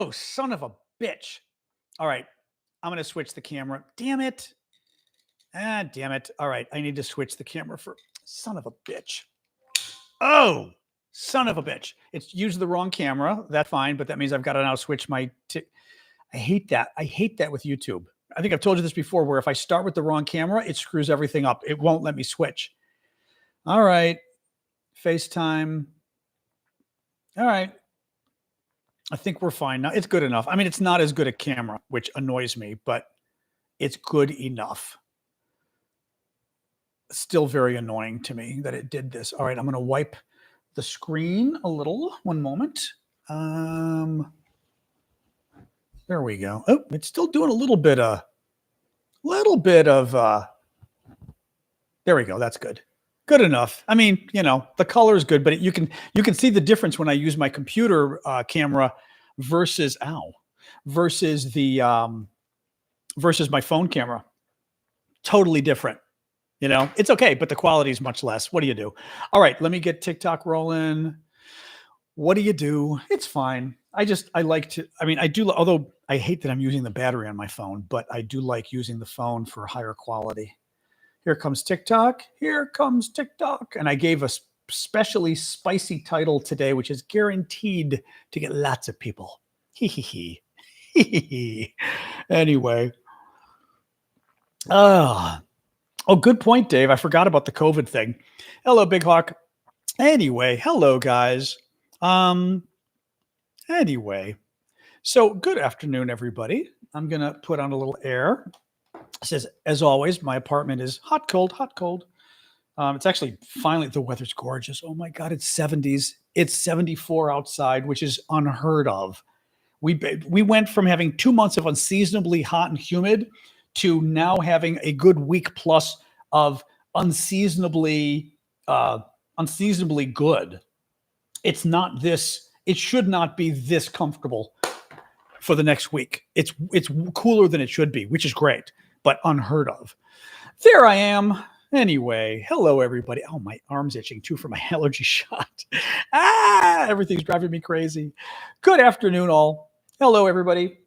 Oh, son of a bitch. All right. I'm going to switch the camera. Damn it. Damn it. All right. I need to switch the camera for son of a bitch. Oh, son of a bitch. It's used the wrong camera. That's fine. But that means I've got to now switch my. I hate that. I hate that with YouTube. I think I've told you this before, where if I start with the wrong camera, it screws everything up. It won't let me switch. All right. FaceTime. All right. I think we're fine now. It's good enough. I mean, it's not as good a camera, which annoys me, but it's good enough. Still very annoying to me that it did this. All right, I'm going to wipe the screen a little. One moment. There we go. Oh, it's still doing a little bit of, there we go. That's good. Good enough. I mean, you know, the color is good, but you can see the difference when I use my computer camera versus versus my phone camera. Totally different. You know, it's okay, but the quality is much less. What do you do? All right, let me get TikTok rolling. What do you do? It's fine. I like to, I mean, I do, although I hate that I'm using the battery on my phone, but I do like using the phone for higher quality. Here comes TikTok. Here comes TikTok. And I gave a especially spicy title today, which is guaranteed to get lots of people. Hee hee hee. Hee hee hee. Anyway. Oh, good point, Dave. I forgot about the COVID thing. Hello, Big Hawk. Anyway, hello, guys. Anyway, so good afternoon, everybody. I'm going to put on a little air. It says, as always, my apartment is hot, cold, hot, cold. It's actually finally, the weather's gorgeous. Oh my God, it's 70s. It's 74 outside, which is unheard of. We went from having 2 months of unseasonably hot and humid to now having a good week plus of unseasonably good. It's not this, it should not be this comfortable for the next week. It's cooler than it should be, which is great, but unheard of. There I am. Anyway, hello everybody. Oh, my arm's itching too for my allergy shot. Everything's driving me crazy. Good afternoon, all. Hello everybody.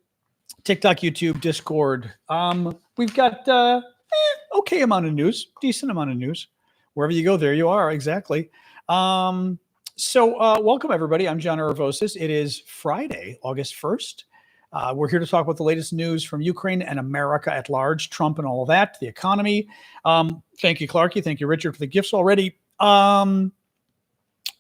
TikTok, YouTube, Discord. We've got okay amount of news, decent amount of news. Wherever you go, there you are. Exactly. So welcome everybody. I'm John Aravosis. It is Friday, August 1st. We're here to talk about the latest news from Ukraine and America at large, Trump and all of that, the economy. Thank you, Clarky. Thank you, Richard, for the gifts already.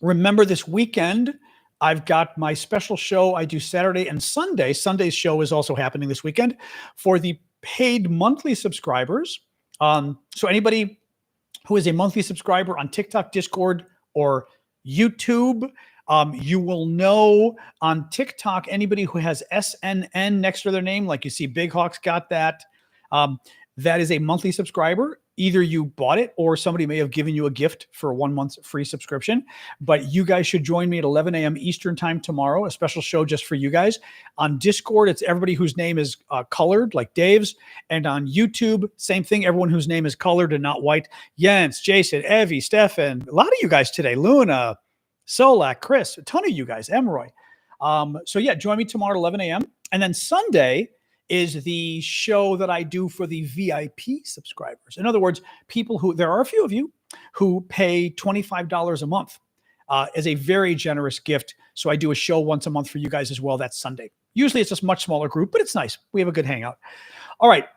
Remember this weekend, I've got my special show I do Saturday and Sunday. Sunday's show is also happening this weekend for the paid monthly subscribers. So anybody who is a monthly subscriber on TikTok, Discord, or YouTube, you will know on TikTok, anybody who has SNN next to their name, like you see Big Hawk's got that, that is a monthly subscriber. Either you bought it or somebody may have given you a gift for a 1 month free subscription. But you guys should join me at 11 a.m. Eastern time tomorrow, a special show just for you guys. On Discord, it's everybody whose name is colored, like Dave's. And on YouTube, same thing, everyone whose name is colored and not white. Jens, Jason, Evie, Stefan, a lot of you guys today, Luna, Solak, Chris, a ton of you guys, Emroy. So yeah, join me tomorrow at 11 a.m. And then Sunday is the show that I do for the VIP subscribers. In other words, people who, there are a few of you who pay $25 a month as a very generous gift. So I do a show once a month for you guys as well. That's Sunday. Usually it's a much smaller group, but it's nice. We have a good hangout. All right.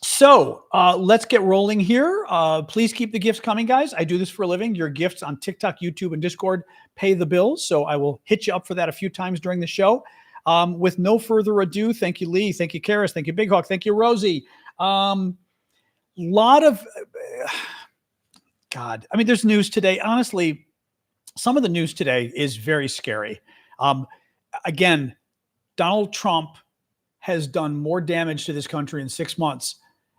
So let's get rolling here. Please keep the gifts coming, guys. I do this for a living. Your gifts on TikTok, YouTube, and Discord pay the bills. So I will hit you up for that a few times during the show. With no further ado, thank you, Lee. Thank you, Karis. Thank you, Big Hawk. Thank you, Rosie. Lot of, God, I mean, there's news today. Honestly, some of the news today is very scary. Again, Donald Trump has done more damage to this country in 6 months.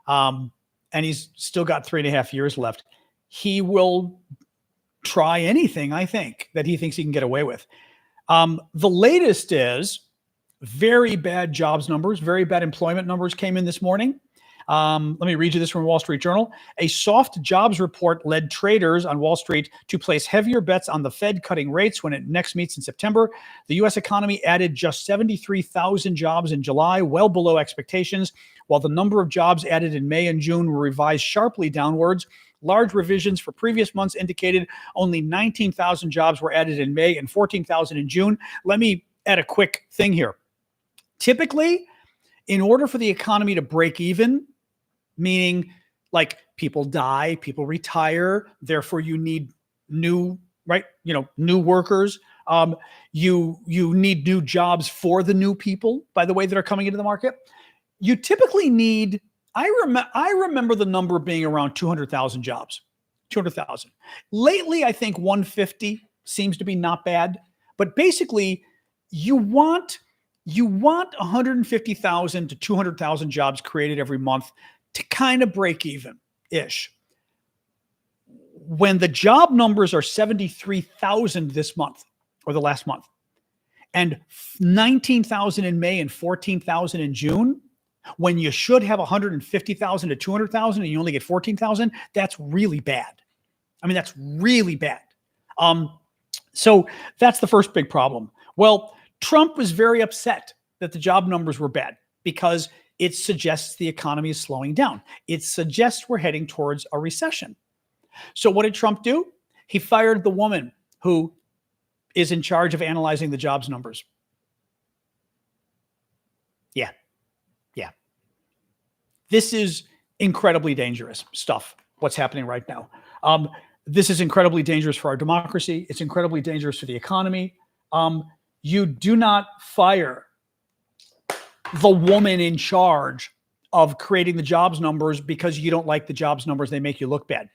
And he's still got 3.5 years left. He will try anything, I think, that he thinks he can get away with. The latest is very bad jobs numbers, very bad employment numbers came in this morning. Let me read you this from Wall Street Journal. A soft jobs report led traders on Wall Street to place heavier bets on the Fed cutting rates when it next meets in September. The U.S. economy added just 73,000 jobs in July, well below expectations, while the number of jobs added in May and June were revised sharply downwards. Large revisions for previous months indicated only 19,000 jobs were added in May and 14,000 in June. Let me add a quick thing here. Typically, in order for the economy to break even, meaning like people die, people retire, therefore you need new, right? New workers. You need new jobs for the new people, by the way, that are coming into the market. You typically need, I remember the number being around 200,000 jobs, 200,000. Lately, I think 150 seems to be not bad, but basically you want 150,000 to 200,000 jobs created every month to kind of break even-ish. When the job numbers are 73,000 this month or the last month, and 19,000 in May and 14,000 in June, when you should have 150,000 to 200,000 and you only get 14,000, that's really bad. I mean, that's really bad. So that's the first big problem. Well, Trump was very upset that the job numbers were bad because it suggests the economy is slowing down. It suggests we're heading towards a recession. So what did Trump do? He fired the woman who is in charge of analyzing the jobs numbers. Yeah. This is incredibly dangerous stuff, what's happening right now. This is incredibly dangerous for our democracy. It's incredibly dangerous for the economy. You do not fire the woman in charge of creating the jobs numbers because you don't like the jobs numbers. They make you look bad.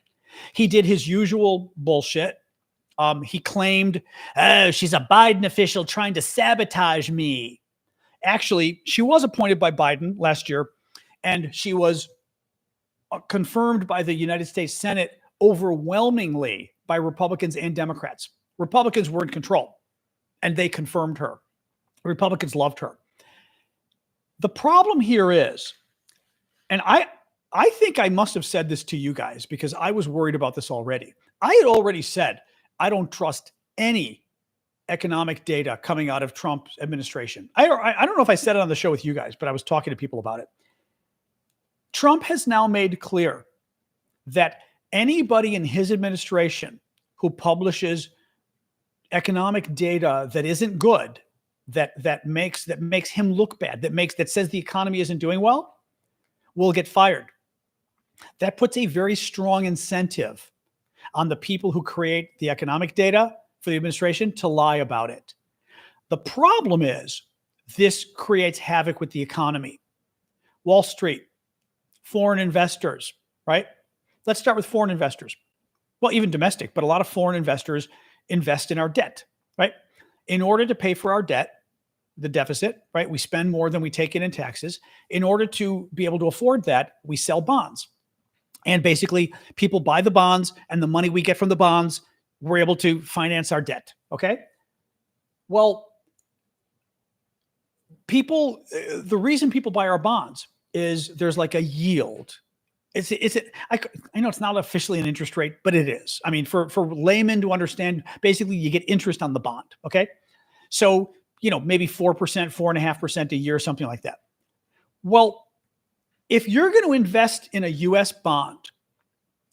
He did his usual bullshit. He claimed, she's a Biden official trying to sabotage me. Actually, she was appointed by Biden last year, and she was confirmed by the United States Senate overwhelmingly by Republicans and Democrats. Republicans were in control, and they confirmed her. Republicans loved her. The problem here is, and I think I must have said this to you guys because I was worried about this already. I had already said, I don't trust any economic data coming out of Trump's administration. I don't know if I said it on the show with you guys, but I was talking to people about it. Trump has now made clear that anybody in his administration who publishes economic data that isn't good, that makes him look bad, that says the economy isn't doing well, will get fired. That puts a very strong incentive on the people who create the economic data for the administration to lie about it. The problem is this creates havoc with the economy. Wall Street, foreign investors, right? Let's start with foreign investors. Well, even domestic, but a lot of foreign investors invest in our debt, right? In order to pay for our debt, the deficit, right? We spend more than we take in taxes. In order to be able to afford that, we sell bonds. And basically, people buy the bonds, and the money we get from the bonds, we're able to finance our debt, okay? Well, the reason people buy our bonds is there's like a yield. I know it's not officially an interest rate, but it is. I mean, for laymen to understand, basically you get interest on the bond, okay? So, maybe 4%, 4.5% a year, something like that. Well, if you're going to invest in a US bond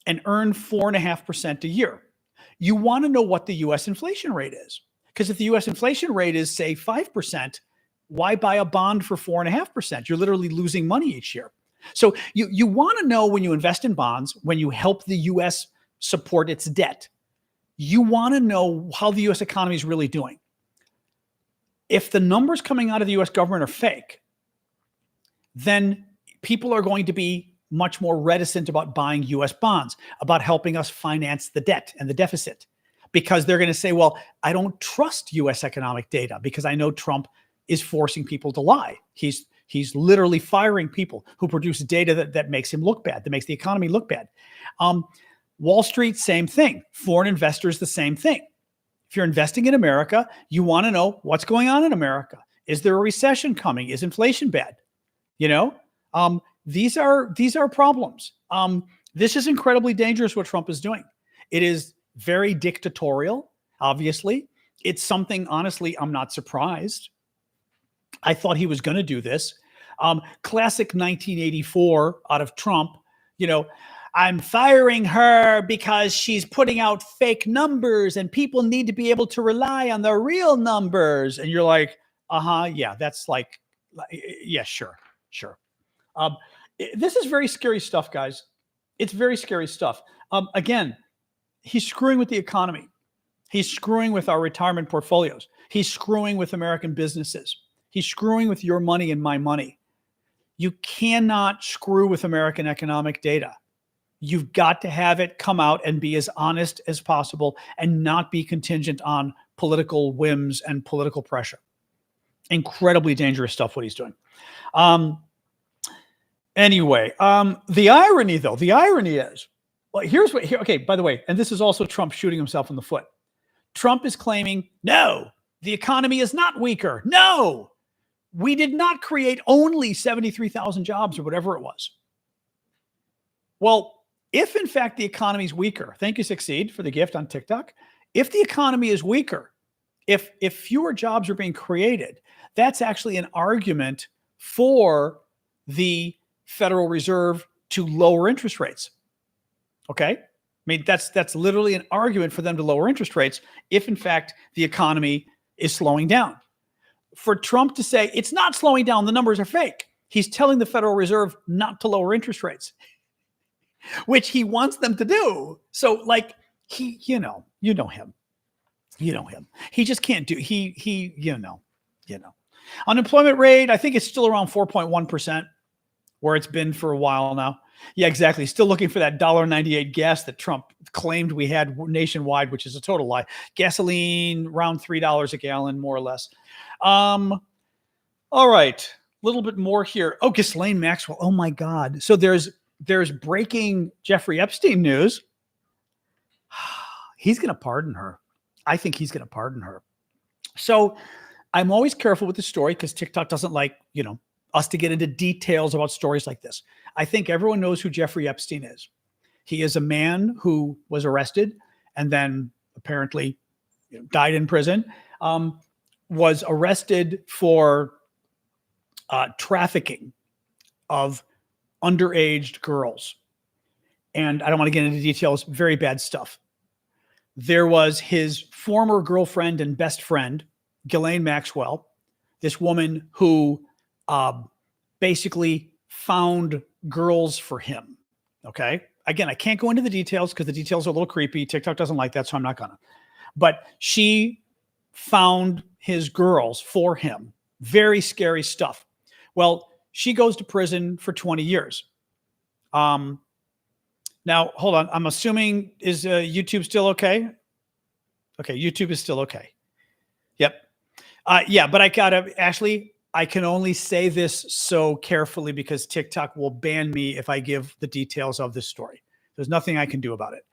and earn 4.5% a year, you want to know what the US inflation rate is. Because if the US inflation rate is, say, 5%, why buy a bond for 4.5%? You're literally losing money each year. So you want to know when you invest in bonds, when you help the US support its debt, you want to know how the US economy is really doing. If the numbers coming out of the US government are fake, then people are going to be much more reticent about buying US bonds, about helping us finance the debt and the deficit, because they're going to say, well, I don't trust US economic data because I know Trump is forcing people to lie. He's literally firing people who produce data that makes him look bad, that makes the economy look bad. Wall Street, same thing. Foreign investors, the same thing. If you're investing in America, you want to know what's going on in America. Is there a recession coming? Is inflation bad? these are problems. This is incredibly dangerous what Trump is doing. It is very dictatorial, obviously. It's something, honestly, I'm not surprised. I thought he was going to do this. Classic 1984 out of Trump, I'm firing her because she's putting out fake numbers and people need to be able to rely on the real numbers. And you're like, yeah, that's like, yeah, sure. This is very scary stuff, guys. It's very scary stuff. Again, he's screwing with the economy. He's screwing with our retirement portfolios. He's screwing with American businesses. He's screwing with your money and my money. You cannot screw with American economic data. You've got to have it come out and be as honest as possible and not be contingent on political whims and political pressure. Incredibly dangerous stuff what he's doing. Anyway, the irony is, well, okay, by the way, and this is also Trump shooting himself in the foot. Trump is claiming, no, the economy is not weaker. No, we did not create only 73,000 jobs or whatever it was. Well, if in fact the economy is weaker, thank you, Succeed, for the gift on TikTok. If the economy is weaker, if fewer jobs are being created, that's actually an argument for the Federal Reserve to lower interest rates. Okay? I mean, that's literally an argument for them to lower interest rates if in fact the economy is slowing down. For Trump to say it's not slowing down, the numbers are fake, he's telling the Federal Reserve not to lower interest rates, which he wants them to do. So like you know him. He just can't do, Unemployment rate, I think it's still around 4.1%, where it's been for a while now. Yeah, exactly. Still looking for that $1.98 gas that Trump claimed we had nationwide, which is a total lie. Gasoline, around $3 a gallon, more or less. All right. A little bit more here. Oh, Ghislaine Maxwell. Oh my God. So there's breaking Jeffrey Epstein news. He's going to pardon her. I think he's going to pardon her. So I'm always careful with the story because TikTok doesn't like, us to get into details about stories like this. I think everyone knows who Jeffrey Epstein is. He is a man who was arrested and then apparently died in prison, was arrested for trafficking of underage girls. And I don't want to get into details, very bad stuff. There was his former girlfriend and best friend, Ghislaine Maxwell, this woman who basically found girls for him. Okay. Again, I can't go into the details because the details are a little creepy. TikTok doesn't like that, so I'm not gonna. But she found his girls for him. Very scary stuff. Well, she goes to prison for 20 years. Now, hold on. I'm assuming, is YouTube still okay? Okay, YouTube is still okay. Yep. Yeah, but Ashley, I can only say this so carefully because TikTok will ban me if I give the details of this story. There's nothing I can do about it.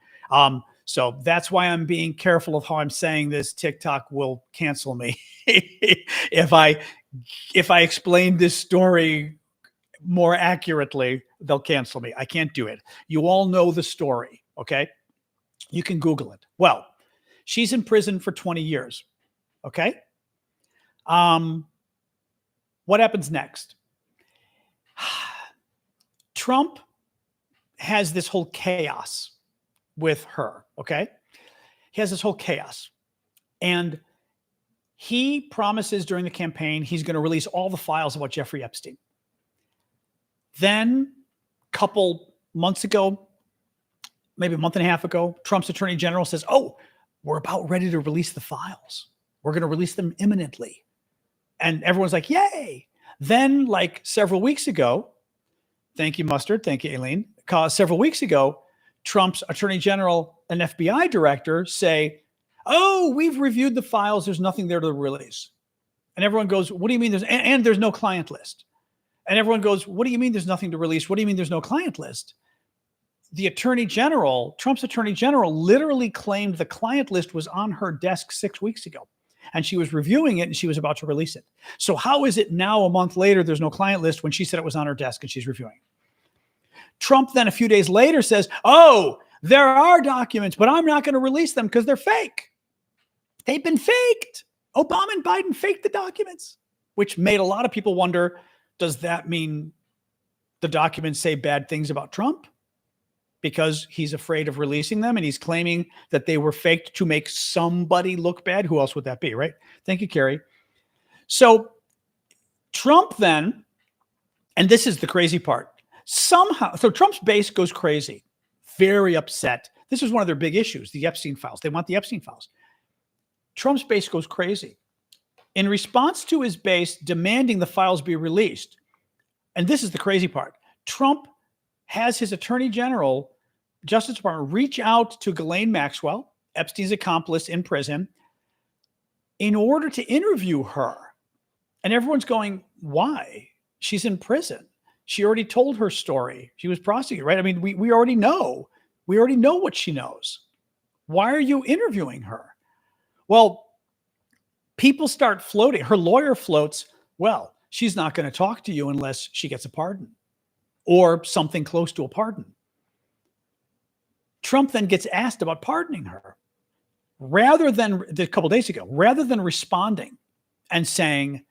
So that's why I'm being careful of how I'm saying this. TikTok will cancel me if I explain this story more accurately. They'll cancel me. I can't do it. You all know the story, okay? You can Google it. Well, she's in prison for 20 years, okay? What happens next? Trump has this whole chaos with her, okay? He has this whole chaos. And he promises during the campaign he's going to release all the files about Jeffrey Epstein. Then a couple months ago, maybe a month and a half ago, Trump's attorney general says, oh, we're about ready to release the files. We're going to release them imminently. And everyone's like, yay. Then like several weeks ago, thank you, Mustard. Thank you, Aileen. Several weeks ago, Trump's attorney general and FBI director say, oh, we've reviewed the files. There's nothing there to release. And everyone goes, what do you mean and there's no client list? And everyone goes, what do you mean there's nothing to release? What do you mean there's no client list? The attorney general, Trump's attorney general, literally claimed the client list was on her desk 6 weeks ago. And she was reviewing it and she was about to release it. So how is it now a month later, there's no client list when she said it was on her desk and she's reviewing? Trump then a few days later says, oh, there are documents, but I'm not going to release them because they're fake. They've been faked. Obama and Biden faked the documents, which made a lot of people wonder, does that mean the documents say bad things about Trump? Because he's afraid of releasing them and he's claiming that they were faked to make somebody look bad. Who else would that be, right? Thank you, Carrie. So Trump then, and this is the crazy part, somehow, so Trump's base goes crazy, very upset. This is one of their big issues, the Epstein files. They want the Epstein files. Trump's base goes crazy. In response to his base demanding the files be released, and this is the crazy part, Trump has his attorney general, Justice Department, reach out to Ghislaine Maxwell, Epstein's accomplice in prison, in order to interview her. And everyone's going, why? She's in prison. She already told her story. She was prosecuted, right? I mean, we already know. We already know what she knows. Why are you interviewing her? Well, people start floating. Her lawyer floats, well, she's not going to talk to you unless she gets a pardon or something close to a pardon. Trump then gets asked about pardoning her. A couple of days ago, rather than responding and saying,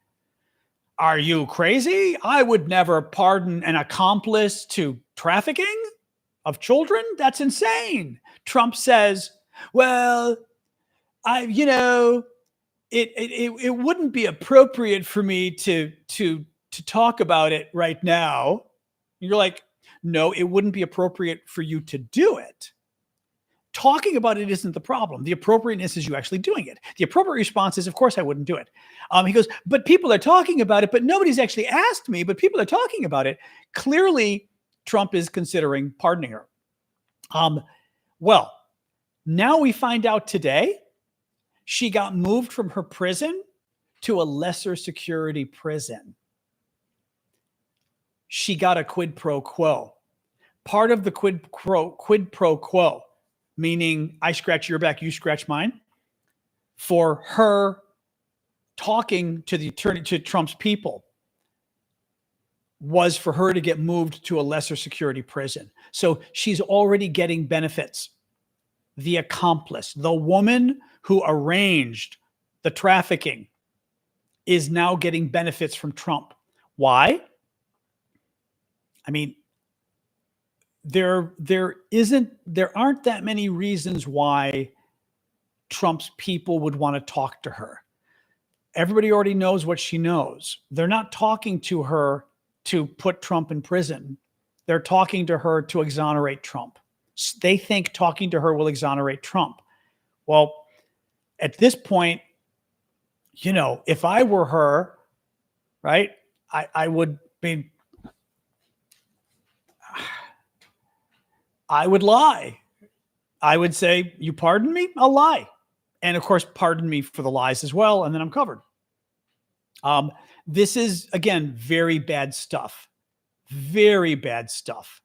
are you crazy? I would never pardon an accomplice to trafficking of children. That's insane. Trump says, well, it wouldn't be appropriate for me to talk about it right now. You're like, no, it wouldn't be appropriate for you to do it. Talking about it isn't the problem. The appropriateness is you actually doing it. The appropriate response is, of course, I wouldn't do it. He goes, but people are talking about it, but nobody's actually asked me, but people are talking about it. Clearly, Trump is considering pardoning her. Well, now we find out today, she got moved from her prison to a lesser security prison. She got a quid pro quo. Part of the quid pro quo, meaning I scratch your back, you scratch mine, for her talking to the attorney, to Trump's people, was for her to get moved to a lesser security prison. So she's already getting benefits. The accomplice, the woman who arranged the trafficking, is now getting benefits from Trump. Why? I mean, there aren't that many reasons why Trump's people would want to talk to her. Everybody already knows what she knows. They're not talking to her to put Trump in prison. They're talking to her to exonerate Trump. They think talking to her will exonerate Trump. Well, at this point, if I were her, right, I would lie. I would say, you pardon me? I'll lie. And of course, pardon me for the lies as well. And then I'm covered. This is, again, very bad stuff. Very bad stuff.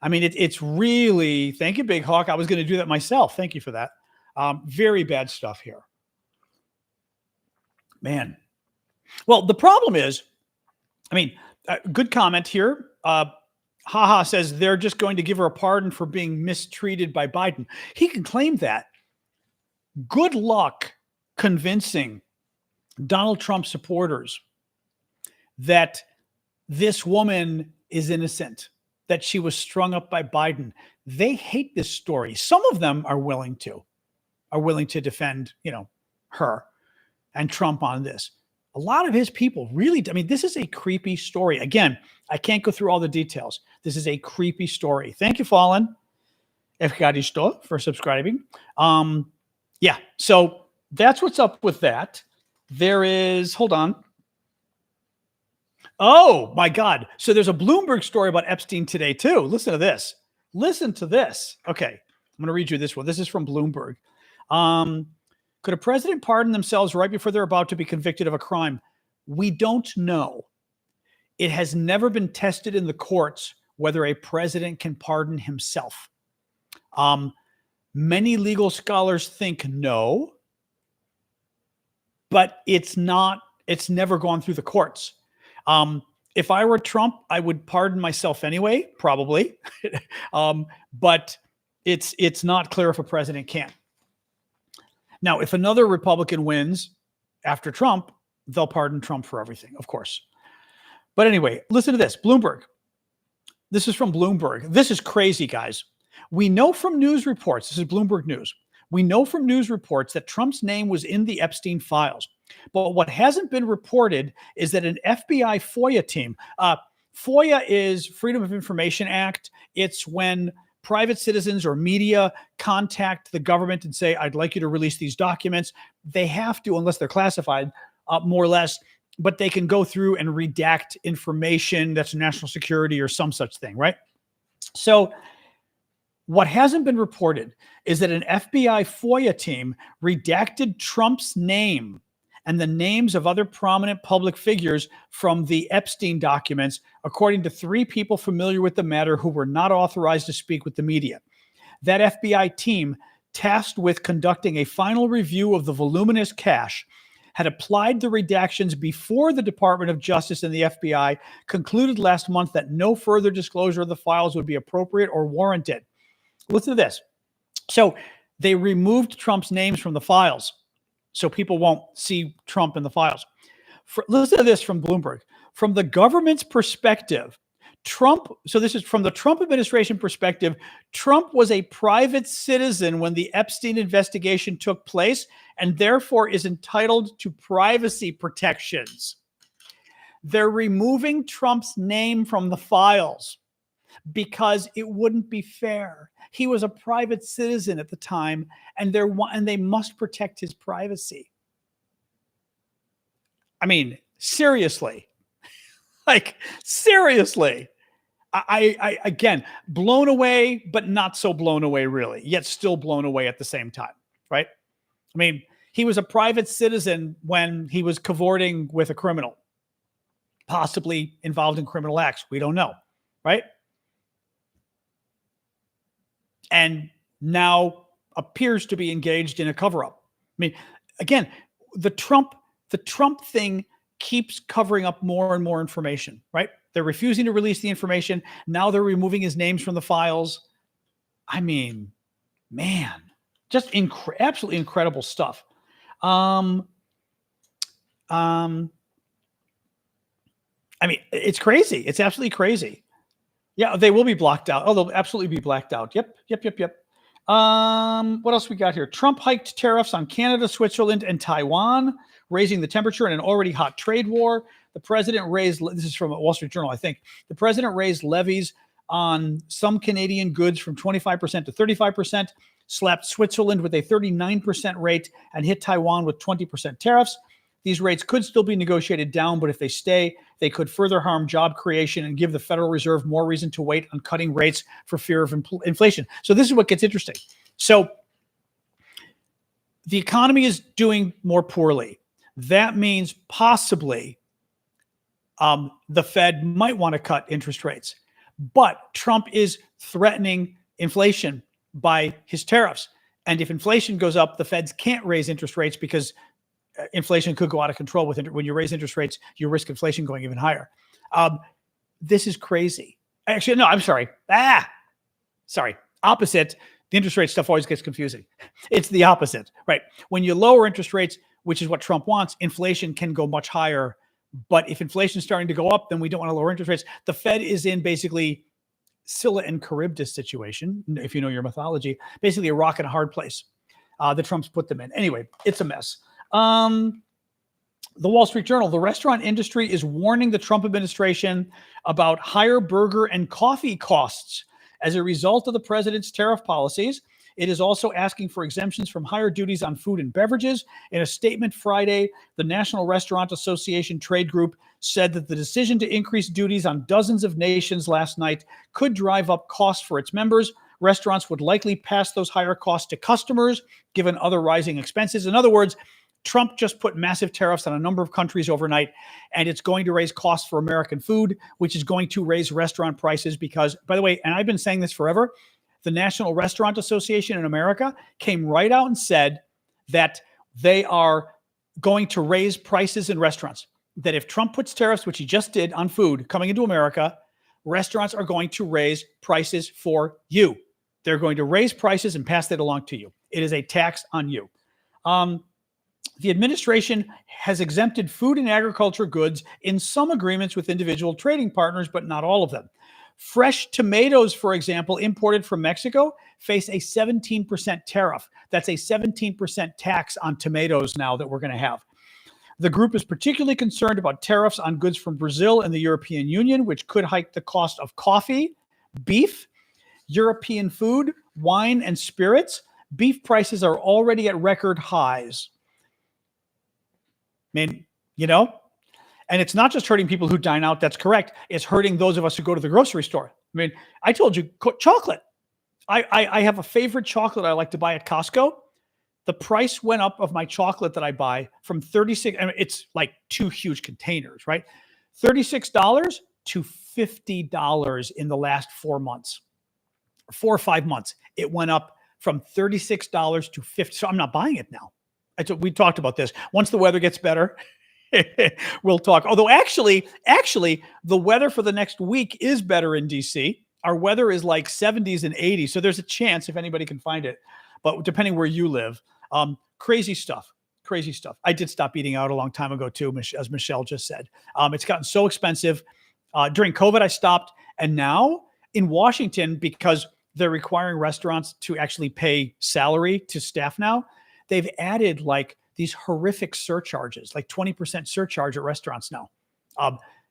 It's really, thank you, Big Hawk. I was going to do that myself. Thank you for that. Very bad stuff here. Man. Well, the problem is, good comment here. Haha says they're just going to give her a pardon for being mistreated by Biden. He can claim that. Good luck convincing Donald Trump supporters that this woman is innocent, that she was strung up by Biden. They hate this story. Some of them are willing to defend, her and Trump on this. A lot of his people really, this is a creepy story. Again, I can't go through all the details. This is a creepy story. Thank you, Fallen, for subscribing. Yeah, so that's what's up with that. There is, hold on. Oh, my God. So there's a Bloomberg story about Epstein today, too. Listen to this. Listen to this. Okay, I'm going to read you this one. This is from Bloomberg. Could a president pardon themselves right before they're about to be convicted of a crime? We don't know. It has never been tested in the courts whether a president can pardon himself. Many legal scholars think no, but it's never gone through the courts. If I were Trump, I would pardon myself anyway, probably. But it's not clear if a president can. Now, if another Republican wins after Trump, they'll pardon Trump for everything, of course. But anyway, listen to this. Bloomberg. This is from Bloomberg. This is crazy, guys. We know from news reports, this is Bloomberg News. We know from news reports that Trump's name was in the Epstein files. But what hasn't been reported is that an FBI FOIA team, FOIA is Freedom of Information Act. It's when private citizens or media contact the government and say, I'd like you to release these documents. They have to, unless they're classified, more or less, but they can go through and redact information that's national security or some such thing, right? So what hasn't been reported is that an FBI FOIA team redacted Trump's name and the names of other prominent public figures from the Epstein documents, according to 3 people familiar with the matter who were not authorized to speak with the media. That FBI team, tasked with conducting a final review of the voluminous cache, had applied the redactions before the Department of Justice and the FBI concluded last month that no further disclosure of the files would be appropriate or warranted. Listen to this. So they removed Trump's names from the files so people won't see Trump in the files. Listen to this from Bloomberg. From the government's perspective, so this is from the Trump administration perspective, Trump was a private citizen when the Epstein investigation took place and therefore is entitled to privacy protections. They're removing Trump's name from the files because it wouldn't be fair. He was a private citizen at the time, and they must protect his privacy. I mean, seriously. Like, seriously. I again, blown away, but not so blown away, really, yet still blown away at the same time, right? I mean, he was a private citizen when he was cavorting with a criminal, possibly involved in criminal acts. We don't know, right? And now appears to be engaged in a cover-up. I mean, again, the Trump thing keeps covering up more and more information, right? They're refusing to release the information. Now they're removing his names from the files. I mean, man, just absolutely incredible stuff. I mean, it's crazy. It's absolutely crazy. Yeah, they will be blocked out. Oh, they'll absolutely be blacked out. Yep. What else we got here? Trump hiked tariffs on Canada, Switzerland, and Taiwan, raising the temperature in an already hot trade war. The president raised, this is from a Wall Street Journal, I think. The president raised levies on some Canadian goods from 25% to 35%, slapped Switzerland with a 39% rate, and hit Taiwan with 20% tariffs. These rates could still be negotiated down, but if they stay, they could further harm job creation and give the Federal Reserve more reason to wait on cutting rates for fear of inflation. So this is what gets interesting. So the economy is doing more poorly. That means possibly the Fed might want to cut interest rates. But Trump is threatening inflation by his tariffs. And if inflation goes up, the Feds can't raise interest rates because inflation could go out of control. When you raise interest rates, you risk inflation going even higher. This is crazy. Actually, no, I'm sorry. Opposite. The interest rate stuff always gets confusing. It's the opposite, right? When you lower interest rates, which is what Trump wants, inflation can go much higher. But if inflation is starting to go up, then we don't want to lower interest rates. The Fed is in basically Scylla and Charybdis situation, if you know your mythology, basically a rock and a hard place that Trump's put them in. Anyway, it's a mess. The Wall Street Journal, the restaurant industry is warning the Trump administration about higher burger and coffee costs as a result of the president's tariff policies. It is also asking for exemptions from higher duties on food and beverages. In a statement Friday, the National Restaurant Association trade group said that the decision to increase duties on dozens of nations last night could drive up costs for its members. Restaurants would likely pass those higher costs to customers, given other rising expenses. In other words, Trump just put massive tariffs on a number of countries overnight, and it's going to raise costs for American food, which is going to raise restaurant prices because, by the way, and I've been saying this forever, the National Restaurant Association in America came right out and said that they are going to raise prices in restaurants. that if Trump puts tariffs, which he just did on food coming into America, restaurants are going to raise prices for you. They're going to raise prices and pass that along to you. It is a tax on you. The administration has exempted food and agriculture goods in some agreements with individual trading partners, but not all of them. Fresh tomatoes, for example, imported from Mexico, face a 17% tariff. That's a 17% tax on tomatoes now that we're going to have. The group is particularly concerned about tariffs on goods from Brazil and the European Union, which could hike the cost of coffee, beef, European food, wine, and spirits. Beef prices are already at record highs. I mean, and it's not just hurting people who dine out. That's correct. It's hurting those of us who go to the grocery store. I mean, I told you, chocolate. I have a favorite chocolate I like to buy at Costco. The price went up of my chocolate that I buy from 36. I mean, it's like 2 huge containers, right? $36 to $50 in the last 4 months, 4 or 5 months. It went up from $36 to $50. So I'm not buying it now. We talked about this. Once the weather gets better, we'll talk. Although actually, the weather for the next week is better in DC. Our weather is like 70s and 80s. So there's a chance if anybody can find it. But depending where you live, crazy stuff. I did stop eating out a long time ago too, as Michelle just said. It's gotten so expensive. During COVID, I stopped. And now in Washington, because they're requiring restaurants to actually pay salary to staff now, they've added like these horrific surcharges, like 20% surcharge at restaurants now,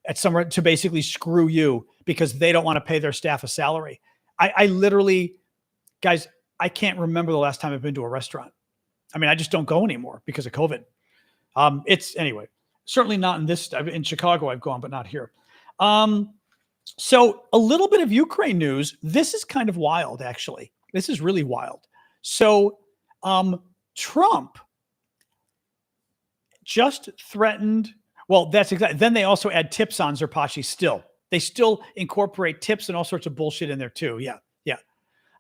at somewhere to basically screw you because they don't want to pay their staff a salary. I literally, guys, I can't remember the last time I've been to a restaurant. I mean, I just don't go anymore because of COVID. Anyway, certainly not in Chicago I've gone, but not here. So a little bit of Ukraine news. This is kind of wild, actually. This is really wild. So, Trump just threatened. Well, that's exactly. Then they also add tips on Zerpachi still. They still incorporate tips and all sorts of bullshit in there too. Yeah.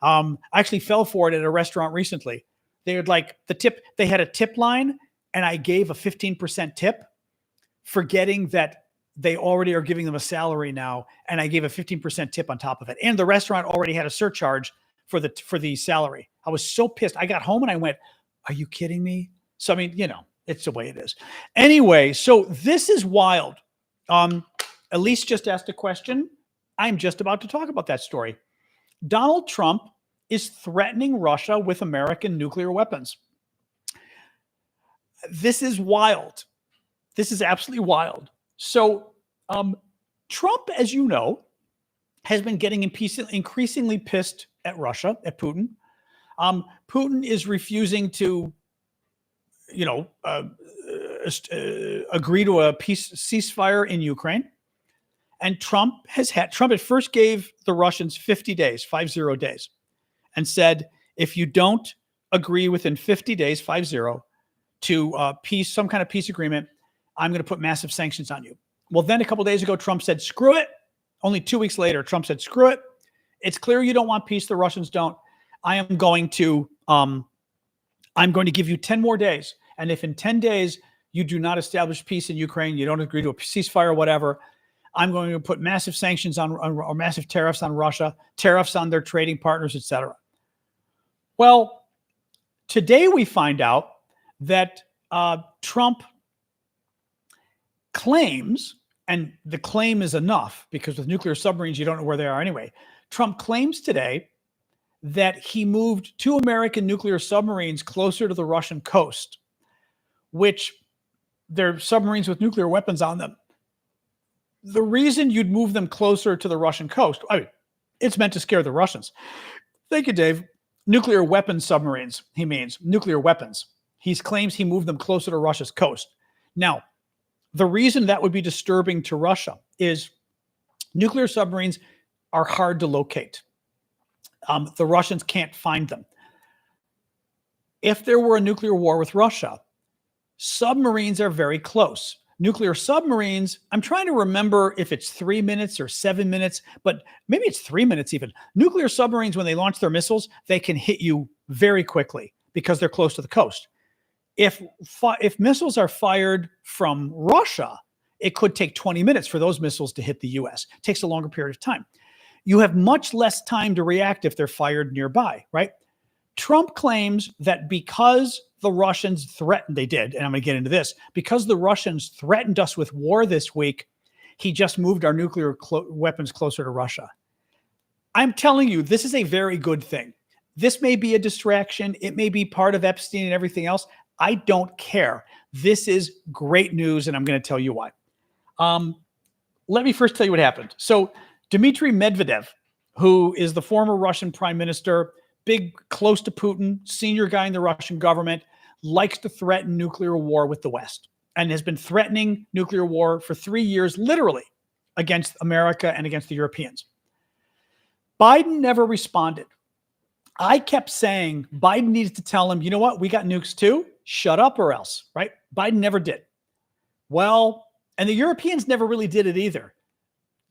I actually fell for it at a restaurant recently. They would like the tip. They had a tip line and I gave a 15% tip, forgetting that they already are giving them a salary now. And I gave a 15% tip on top of it. And the restaurant already had a surcharge for the salary. I was so pissed. I got home and I went, are you kidding me? So, I mean, it's the way it is. Anyway, so this is wild. Elise just asked a question. I'm just about to talk about that story. Donald Trump is threatening Russia with American nuclear weapons. This is wild. This is absolutely wild. So, Trump, as you know, has been getting increasingly pissed at Russia, at Putin. Putin is refusing to, agree to a ceasefire in Ukraine. And Trump at first gave the Russians 50 days, 50 days, and said, if you don't agree within 50 days, 50, to some kind of peace agreement, I'm going to put massive sanctions on you. Well, then a couple of days ago, Trump said, screw it. Only 2 weeks later, Trump said, screw it. It's clear you don't want peace. The Russians don't. I'm going to give you 10 more days. And if in 10 days you do not establish peace in Ukraine, you don't agree to a ceasefire or whatever, I'm going to put massive sanctions or massive tariffs on Russia, tariffs on their trading partners, etc. Well, today we find out that Trump claims, and the claim is enough because with nuclear submarines, you don't know where they are anyway. Trump claims today that he moved 2 American nuclear submarines closer to the Russian coast, which they're submarines with nuclear weapons on them. The reason you'd move them closer to the Russian coast, it's meant to scare the Russians. Thank you, Dave. Nuclear weapons submarines, he means nuclear weapons. He claims he moved them closer to Russia's coast. Now, the reason that would be disturbing to Russia is nuclear submarines are hard to locate. The Russians can't find them. If there were a nuclear war with Russia, submarines are very close. Nuclear submarines, I'm trying to remember if it's 3 minutes or 7 minutes, but maybe it's 3 minutes even. Nuclear submarines, when they launch their missiles, they can hit you very quickly because they're close to the coast. If missiles are fired from Russia It could take 20 minutes for those missiles to hit the US. It takes a longer period of time. You have much less time to react if they're fired nearby, right? Trump claims that because the Russians threatened, they did, and I'm going to get into this, because the Russians threatened us with war this week, he just moved our nuclear weapons closer to Russia. I'm telling you, this is a very good thing. This may be a distraction. It may be part of Epstein and everything else. I don't care. This is great news, and I'm going to tell you why. Let me first tell you what happened. So Dmitry Medvedev, who is the former Russian prime minister, big, close to Putin, senior guy in the Russian government, likes to threaten nuclear war with the West and has been threatening nuclear war for 3 years, literally, against America and against the Europeans. Biden never responded. I kept saying Biden needed to tell him, you know what, we got nukes too. Shut up or else, right? Biden never did. Well, and the Europeans never really did it either.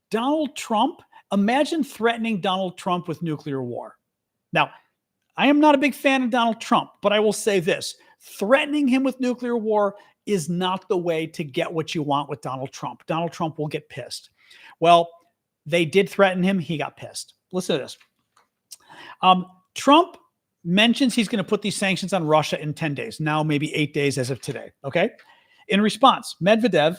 Donald Trump, imagine threatening Donald Trump with nuclear war. Now, I am not a big fan of Donald Trump, but I will say this. Threatening him with nuclear war is not the way to get what you want with Donald Trump. Donald Trump will get pissed. Well, they did threaten him. He got pissed. Listen to this. Trump mentions he's going to put these sanctions on Russia in 10 days, now maybe 8 days as of today, okay? In response, Medvedev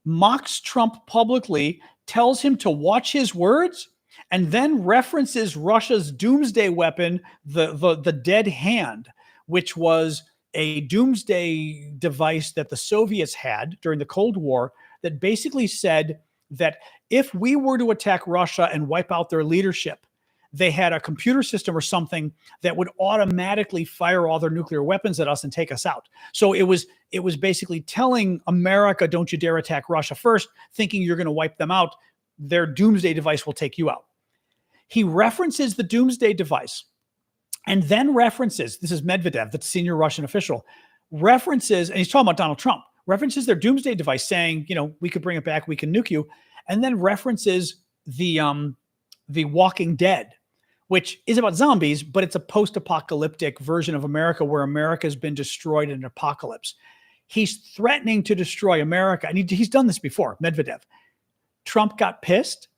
mocks Trump publicly, tells him to watch his words, and then references Russia's doomsday weapon, the dead hand, which was a doomsday device that the Soviets had during the Cold War that basically said that if we were to attack Russia and wipe out their leadership, they had a computer system or something that would automatically fire all their nuclear weapons at us and take us out. So it was basically telling America, don't you dare attack Russia first, thinking you're going to wipe them out. Their doomsday device will take you out. He references the doomsday device and then references, this is Medvedev, the senior Russian official, references, and he's talking about Donald Trump, references their doomsday device saying, you know, we could bring it back, we can nuke you, and then references the Walking Dead, which is about zombies, but it's a post-apocalyptic version of America where America has been destroyed in an apocalypse. He's threatening to destroy America, and he's done this before, Medvedev. Trump got pissed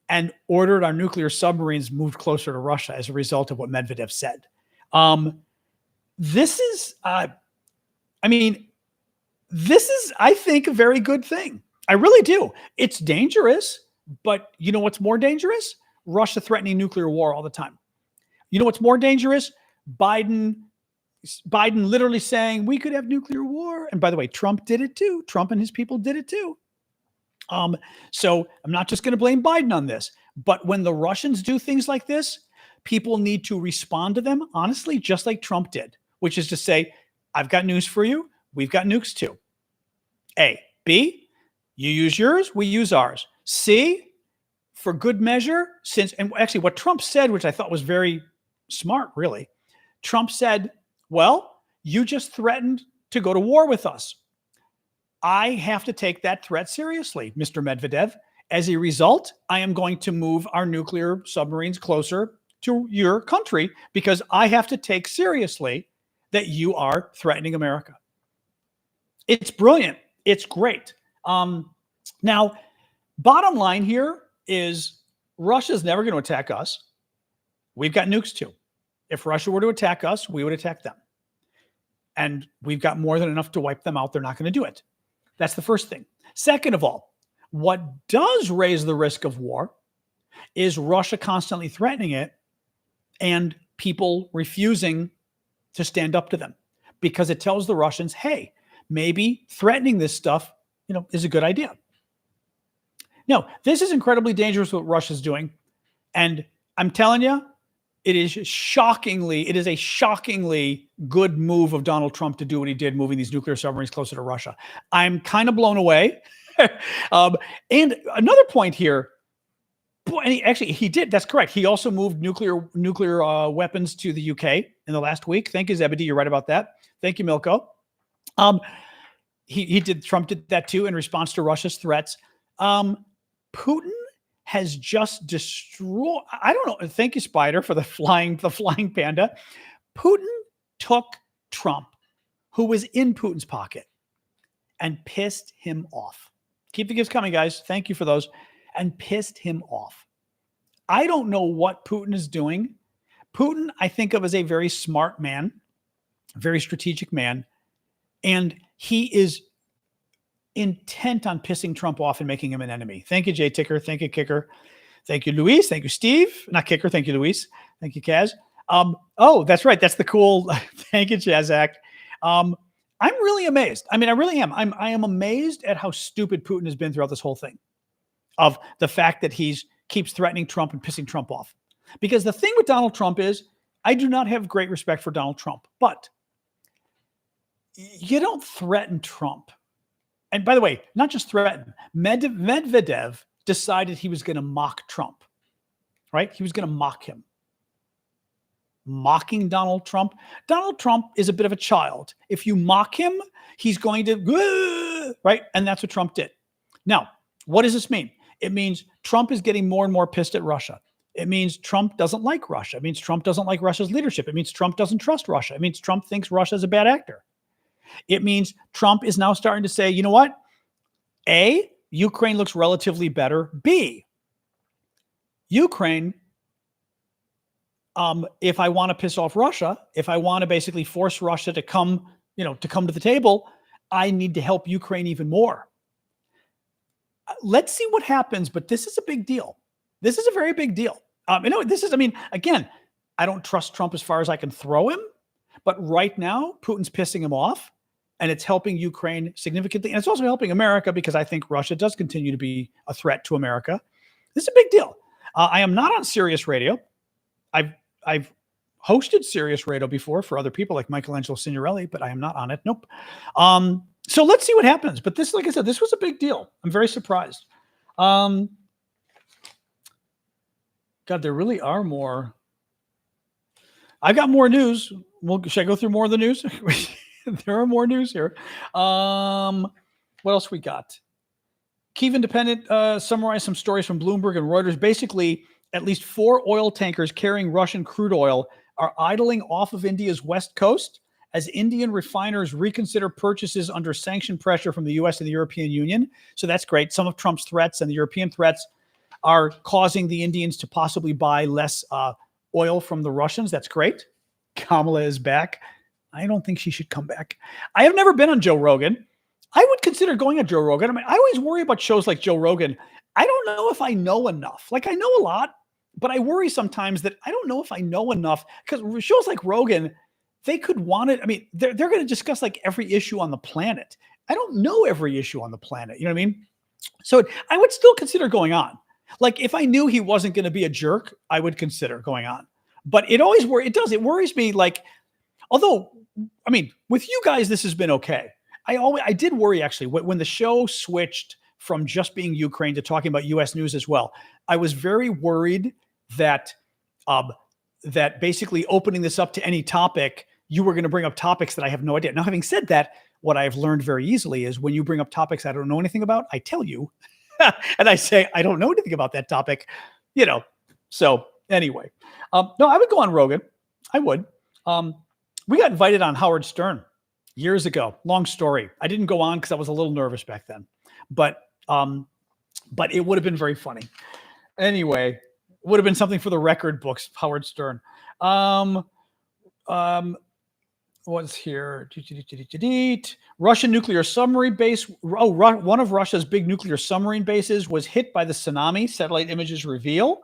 and ordered our nuclear submarines moved closer to Russia as a result of what Medvedev said. This is, I think, a very good thing. I really do. It's dangerous, but you know what's more dangerous? Russia threatening nuclear war all the time. You know what's more dangerous? Biden literally saying we could have nuclear war. And by the way, Trump did it too. Trump and his people did it too. So I'm not just going to blame Biden on this, but when the Russians do things like this, people need to respond to them honestly, just like Trump did, which is to say, I've got news for you. We've got nukes too. A. B, you use yours, we use ours. C, for good measure, and actually what Trump said, which I thought was very smart, really, Trump said, well, you just threatened to go to war with us. I have to take that threat seriously, Mr. Medvedev. As a result, I am going to move our nuclear submarines closer to your country because I have to take seriously that you are threatening America. It's brilliant. It's great. Now, bottom line here is Russia's never going to attack us. We've got nukes too. If Russia were to attack us, we would attack them. And we've got more than enough to wipe them out. They're not going to do it. That's the first thing. Second of all, what does raise the risk of war is Russia constantly threatening it and people refusing to stand up to them because it tells the Russians, hey, maybe threatening this stuff, is a good idea. No, this is incredibly dangerous what Russia's doing. And I'm telling you, it is a shockingly good move of Donald Trump to do what he did, moving these nuclear submarines closer to Russia. I'm kind of blown away. And another point here, he did. That's correct. He also moved nuclear weapons to the UK in the last week. Thank you, Zebedee. You're right about that. Thank you, Milko. Trump did that too in response to Russia's threats. Putin has just destroyed, I don't know. Thank you, Spider, for the flying panda. Putin took Trump, who was in Putin's pocket, and pissed him off. Keep the gifts coming, guys. Thank you for those. And pissed him off. I don't know what Putin is doing. Putin, I think of as a very smart man, a very strategic man, and he is intent on pissing Trump off and making him an enemy. Thank you, Jay Ticker. Thank you, Kicker. Thank you, Luis. Thank you, Steve. Not Kicker. Thank you, Luis. Thank you, Kaz. Oh, that's right. That's the cool. Thank you, Jazak. I'm really amazed. I mean, I really am. I am amazed at how stupid Putin has been throughout this whole thing, of the fact that keeps threatening Trump and pissing Trump off. Because the thing with Donald Trump is, I do not have great respect for Donald Trump, but you don't threaten Trump. And by the way, not just threaten. Medvedev decided he was going to mock Trump, right? He was going to mock him. Mocking Donald Trump. Donald Trump is a bit of a child. If you mock him, he's going to, right? And that's what Trump did. Now, what does this mean? It means Trump is getting more and more pissed at Russia. It means Trump doesn't like Russia. It means Trump doesn't like Russia's leadership. It means Trump doesn't trust Russia. It means Trump thinks Russia is a bad actor. It means Trump is now starting to say, you know what? A, Ukraine looks relatively better. B, Ukraine, if I want to piss off Russia, if I want to basically force Russia to come to the table, I need to help Ukraine even more. Let's see what happens, but this is a big deal. This is a very big deal. Again, I don't trust Trump as far as I can throw him, but right now, Putin's pissing him off, and it's helping Ukraine significantly. And it's also helping America because I think Russia does continue to be a threat to America. This is a big deal. I am not on Sirius Radio. I've hosted Sirius Radio before for other people like Michelangelo Signorelli, but I am not on it. Nope. So let's see what happens. But this, like I said, this was a big deal. I'm very surprised. God, there really are more. I've got more news. Should I go through more of the news? There are more news here. What else we got? Kyiv Independent summarized some stories from Bloomberg and Reuters. Basically, at least 4 oil tankers carrying Russian crude oil are idling off of India's west coast as Indian refiners reconsider purchases under sanction pressure from the U.S. and the European Union. So that's great. Some of Trump's threats and the European threats are causing the Indians to possibly buy less oil from the Russians. That's great. Kamala is back. I don't think she should come back. I have never been on Joe Rogan. I would consider going on Joe Rogan. I mean, I always worry about shows like Joe Rogan. I don't know if I know enough. Like, I know a lot, but I worry sometimes that I don't know if I know enough, because shows like Rogan, they could want it. I mean, they're going to discuss like every issue on the planet. I don't know every issue on the planet. You know what I mean? So I would still consider going on. Like, if I knew he wasn't going to be a jerk, I would consider going on. But it always it worries me. Like, although, I mean, with you guys, this has been okay. I did worry actually when the show switched from just being Ukraine to talking about U.S. news as well. I was very worried that that basically opening this up to any topic, you were going to bring up topics that I have no idea. Now, having said that, what I have learned very easily is when you bring up topics I don't know anything about, I tell you, and I say I don't know anything about that topic. So anyway, no, I would go on Rogan. I would. We got invited on Howard Stern years ago. Long story. I didn't go on because I was a little nervous back then, but it would have been very funny. Anyway, it would have been something for the record books. Howard Stern. What's here? Russian nuclear submarine base. One of Russia's big nuclear submarine bases was hit by the tsunami. Satellite images reveal.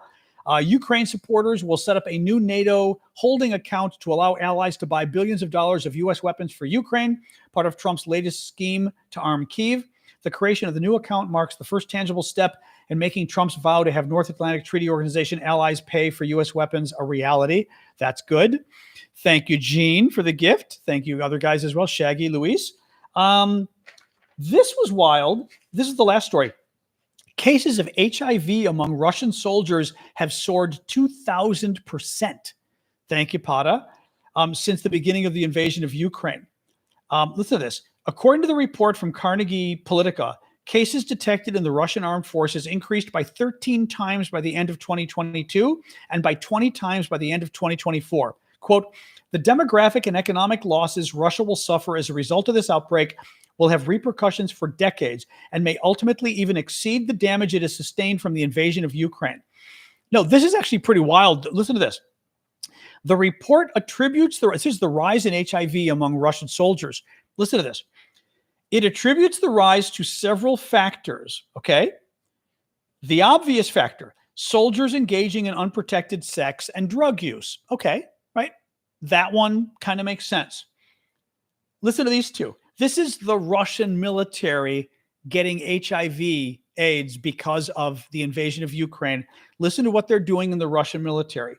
Ukraine supporters will set up a new NATO holding account to allow allies to buy billions of dollars of U.S. weapons for Ukraine, part of Trump's latest scheme to arm Kyiv. The creation of the new account marks the first tangible step in making Trump's vow to have North Atlantic Treaty Organization allies pay for U.S. weapons a reality. That's good. Thank you, Gene, for the gift. Thank you, other guys as well, Shaggy, Luis. This was wild. This is the last story. Cases of HIV among Russian soldiers have soared 2,000%. Thank you, Pada. Since the beginning of the invasion of Ukraine. Listen to this. According to the report from Carnegie Politica, cases detected in the Russian armed forces increased by 13 times by the end of 2022 and by 20 times by the end of 2024. Quote, the demographic and economic losses Russia will suffer as a result of this outbreak will have repercussions for decades and may ultimately even exceed the damage it has sustained from the invasion of Ukraine. No, this is actually pretty wild. Listen to this. The report attributes the rise in HIV among Russian soldiers. Listen to this. It attributes the rise to several factors, okay? The obvious factor, soldiers engaging in unprotected sex and drug use. Okay, right? That one kind of makes sense. Listen to these two. This is the Russian military getting HIV AIDS because of the invasion of Ukraine. Listen to what they're doing in the Russian military.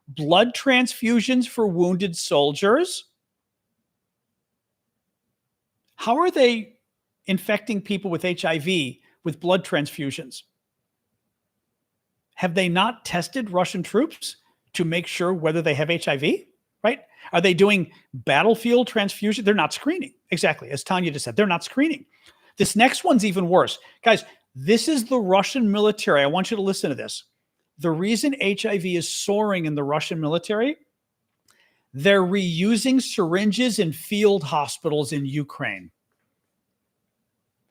Blood transfusions for wounded soldiers. How are they infecting people with HIV with blood transfusions? Have they not tested Russian troops to make sure whether they have HIV, right? Are they doing battlefield transfusion? They're not screening. Exactly. As Tanya just said, they're not screening. This next one's even worse. Guys, this is the Russian military. I want you to listen to this. The reason HIV is soaring in the Russian military, they're reusing syringes in field hospitals in Ukraine.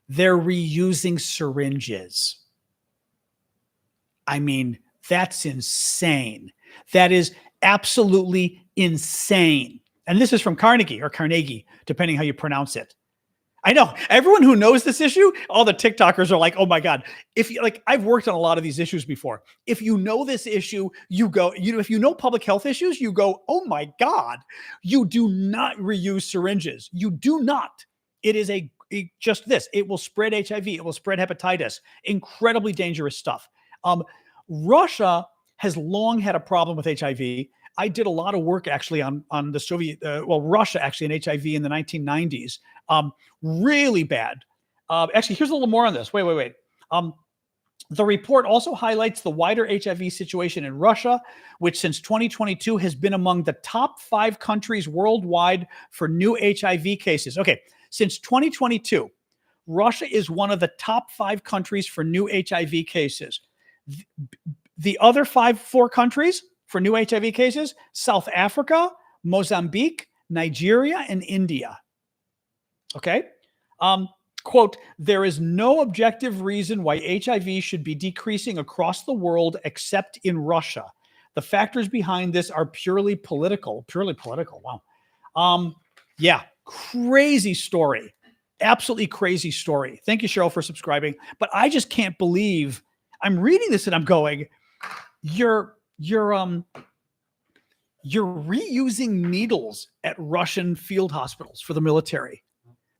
They're reusing syringes. I mean, that's insane. That is absolutely insane. And this is from Carnegie, depending how you pronounce it. I know everyone who knows this issue, all the TikTokers are like, oh my God. I've worked on a lot of these issues before. If you know this issue, you go, if you know public health issues, you go, oh my God, you do not reuse syringes. You do not. It is just this. It will spread HIV. It will spread hepatitis. Incredibly dangerous stuff. Russia has long had a problem with HIV. I did a lot of work actually on the Russia actually in HIV in the 1990s. Really bad. Actually, here's a little more on this. Wait. The report also highlights the wider HIV situation in Russia, which since 2022 has been among the top 5 countries worldwide for new HIV cases. Okay, since 2022, Russia is one of the top 5 countries for new HIV cases. The other 4 countries for new HIV cases, South Africa, Mozambique, Nigeria, and India. Okay? Quote, there is no objective reason why HIV should be decreasing across the world except in Russia. The factors behind this are purely political. Wow. Yeah, crazy story. Absolutely crazy story. Thank you, Cheryl, for subscribing. But I just can't believe I'm reading this and I'm going, you're reusing needles at Russian field hospitals for the military.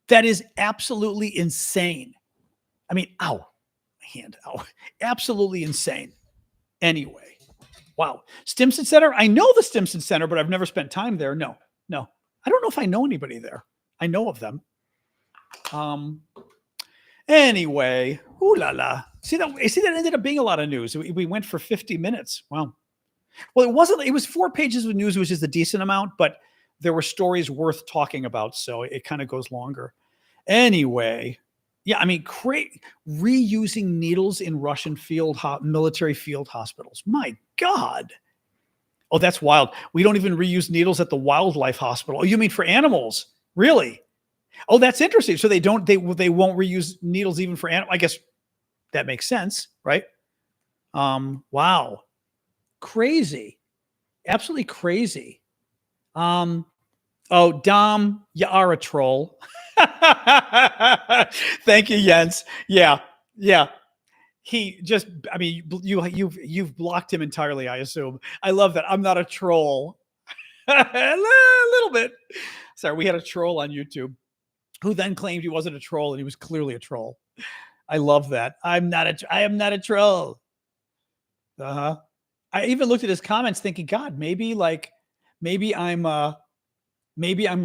That is absolutely insane. I mean, ow, my hand, ow. Absolutely insane. Anyway, wow. Stimson Center. I know the Stimson Center, but I've never spent time there. No. I don't know if I know anybody there. I know of them. Anyway, ooh la la. See that ended up being a lot of news. We went for 50 minutes. Wow. Well, it was 4 pages of news, which is a decent amount, but there were stories worth talking about, so it kind of goes longer. Anyway, yeah, I mean, reusing needles in Russian military field hospitals. My God. Oh, that's wild. We don't even reuse needles at the wildlife hospital. Oh, you mean for animals? Really? Oh, that's interesting. So they won't reuse needles even for animals. I guess that makes sense, right? Wow. Crazy. Absolutely crazy. Oh, Dom, you are a troll. Thank you, Jens. Yeah. He just, I mean, you've blocked him entirely, I assume. I love that. I'm not a troll. A little bit. Sorry, we had a troll on YouTube who then claimed he wasn't a troll and he was clearly a troll. I love that. I am not a troll. I even looked at his comments thinking, God, maybe I'm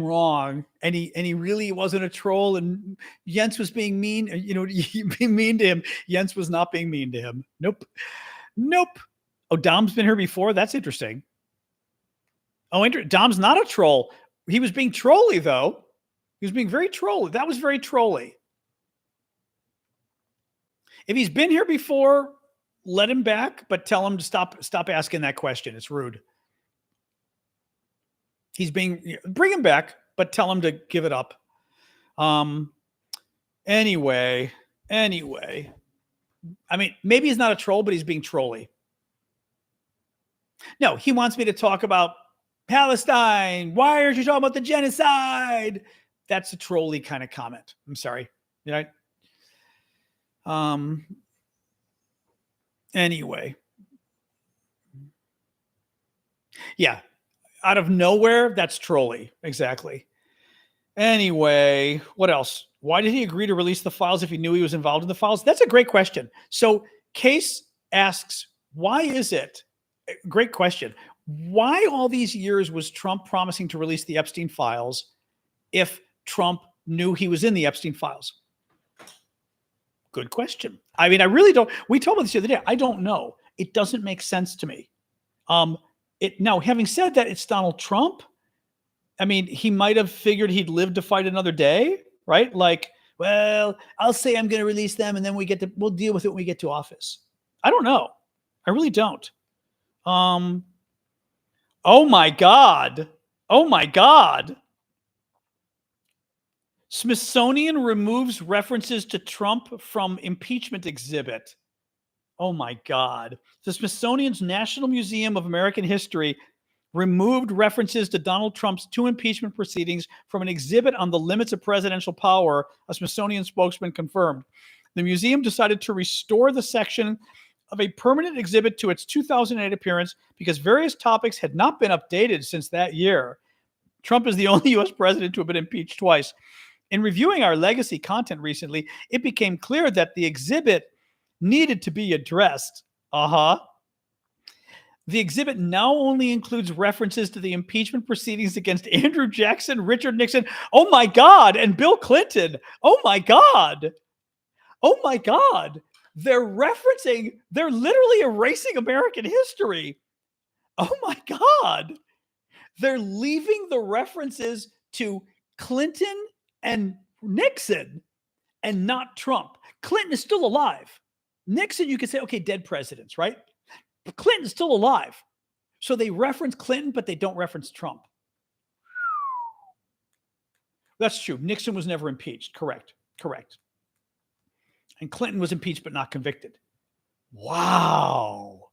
wrong. And he really wasn't a troll. And Jens was being mean, being mean to him. Jens was not being mean to him. Nope. Oh, Dom's been here before. That's interesting. Oh, Dom's not a troll. He was being trolly though. He was being very trolly. That was very trolly. If he's been here before, let him back, but tell him to stop asking that question. It's rude. Bring him back, but tell him to give it up. Anyway. I mean, maybe he's not a troll, but he's being trolly. No, he wants me to talk about Palestine. Why aren't you talking about the genocide? That's a trolly kind of comment. I'm sorry. Right? Anyway. Yeah. Out of nowhere, that's trolly. Exactly. Anyway, what else? Why did he agree to release the files if he knew he was involved in the files? That's a great question. So Case asks, why is it? Great question. Why all these years was Trump promising to release the Epstein files if Trump knew he was in the Epstein files? Good question. I mean, I really don't. We talked about this the other day. I don't know. It doesn't make sense to me. Now, having said that, it's Donald Trump. I mean, he might have figured he'd live to fight another day, right? Like, well, I'll say I'm going to release them, and then we'll deal with it when we get to office. I don't know. I really don't. Oh my God. Smithsonian removes references to Trump from impeachment exhibit. Oh my God. The Smithsonian's National Museum of American History removed references to Donald Trump's 2 impeachment proceedings from an exhibit on the limits of presidential power, a Smithsonian spokesman confirmed. The museum decided to restore the section of a permanent exhibit to its 2008 appearance because various topics had not been updated since that year. Trump is the only U.S. president to have been impeached twice. In reviewing our legacy content recently, it became clear that the exhibit needed to be addressed. The exhibit now only includes references to the impeachment proceedings against Andrew Jackson, Richard Nixon, oh my God, and Bill Clinton. Oh my God. They're literally erasing American history. Oh my God. They're leaving the references to Clinton and Nixon and not Trump. Clinton is still alive. Nixon, you could say, okay, dead presidents, right? But Clinton's still alive. So they reference Clinton, but they don't reference Trump. That's true. Nixon was never impeached. Correct. And Clinton was impeached, but not convicted. Wow.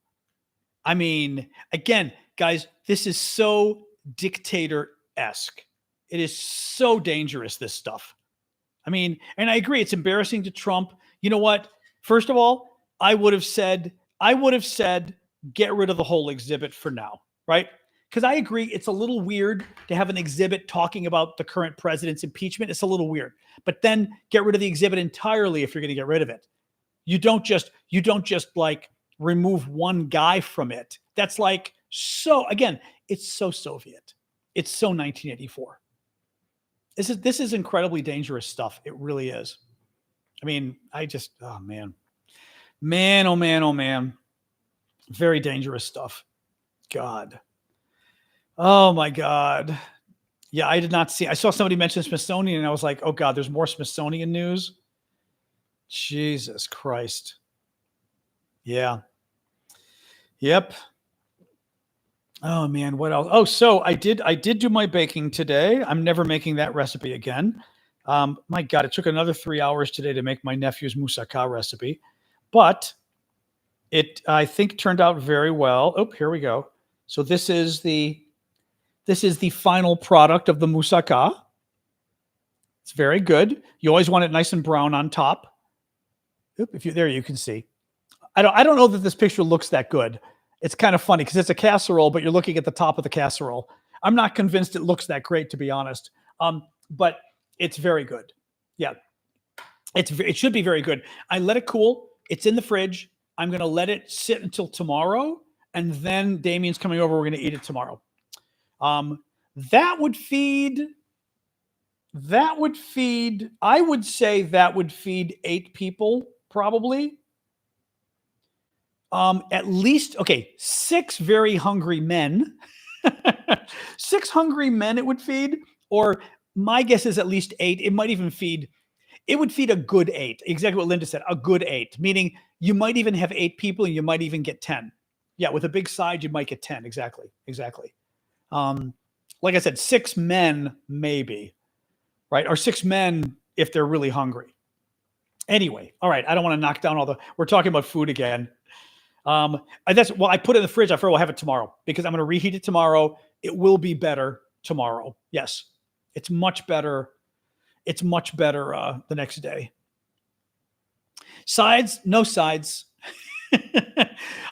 I mean, again, guys, this is so dictator-esque. It is so dangerous, this stuff. I mean, and I agree, it's embarrassing to Trump. You know what? First of all, I would have said, get rid of the whole exhibit for now, right? Because I agree, it's a little weird to have an exhibit talking about the current president's impeachment. It's a little weird. But then get rid of the exhibit entirely if you're going to get rid of it. You don't just like remove one guy from it. That's like again, it's so Soviet. It's so 1984. This is incredibly dangerous stuff. It really is. I mean, oh man. Very dangerous stuff. God. Oh my God. Yeah, I did not see. I saw somebody mention Smithsonian and I was like, oh God, there's more Smithsonian news. Jesus Christ. Yeah. Yep. Oh man, what else? Oh, so I did do my baking today. I'm never making that recipe again. My God, it took another 3 hours today to make my nephew's moussaka recipe, but it, I think, turned out very well. Oh, here we go. So this is the final product of the moussaka. It's very good. You always want it nice and brown on top. Oop, there you can see. I don't know that this picture looks that good. It's kind of funny because it's a casserole, but you're looking at the top of the casserole. I'm not convinced it looks that great, to be honest. But it's very good. Yeah, it should be very good. I let it cool. It's in the fridge. I'm going to let it sit until tomorrow, and then Damien's coming over. We're going to eat it tomorrow. That would feed. I would say that would feed 8 people probably. At least, okay, 6 very hungry men. 6 hungry men it would feed, or my guess is at least 8. It might even feed, it would feed a good 8. Exactly what Linda said, a good 8, meaning you might even have 8 people and you might even get 10. Yeah, with a big side, you might get 10. Exactly. Like I said, 6 men maybe, right? Or 6 men if they're really hungry. Anyway, all right. I don't want to knock down we're talking about food again. I put it in the fridge. I figure we'll have it tomorrow because I'm going to reheat it tomorrow. It will be better tomorrow. Yes. It's much better. It's much better the next day. Sides, no sides.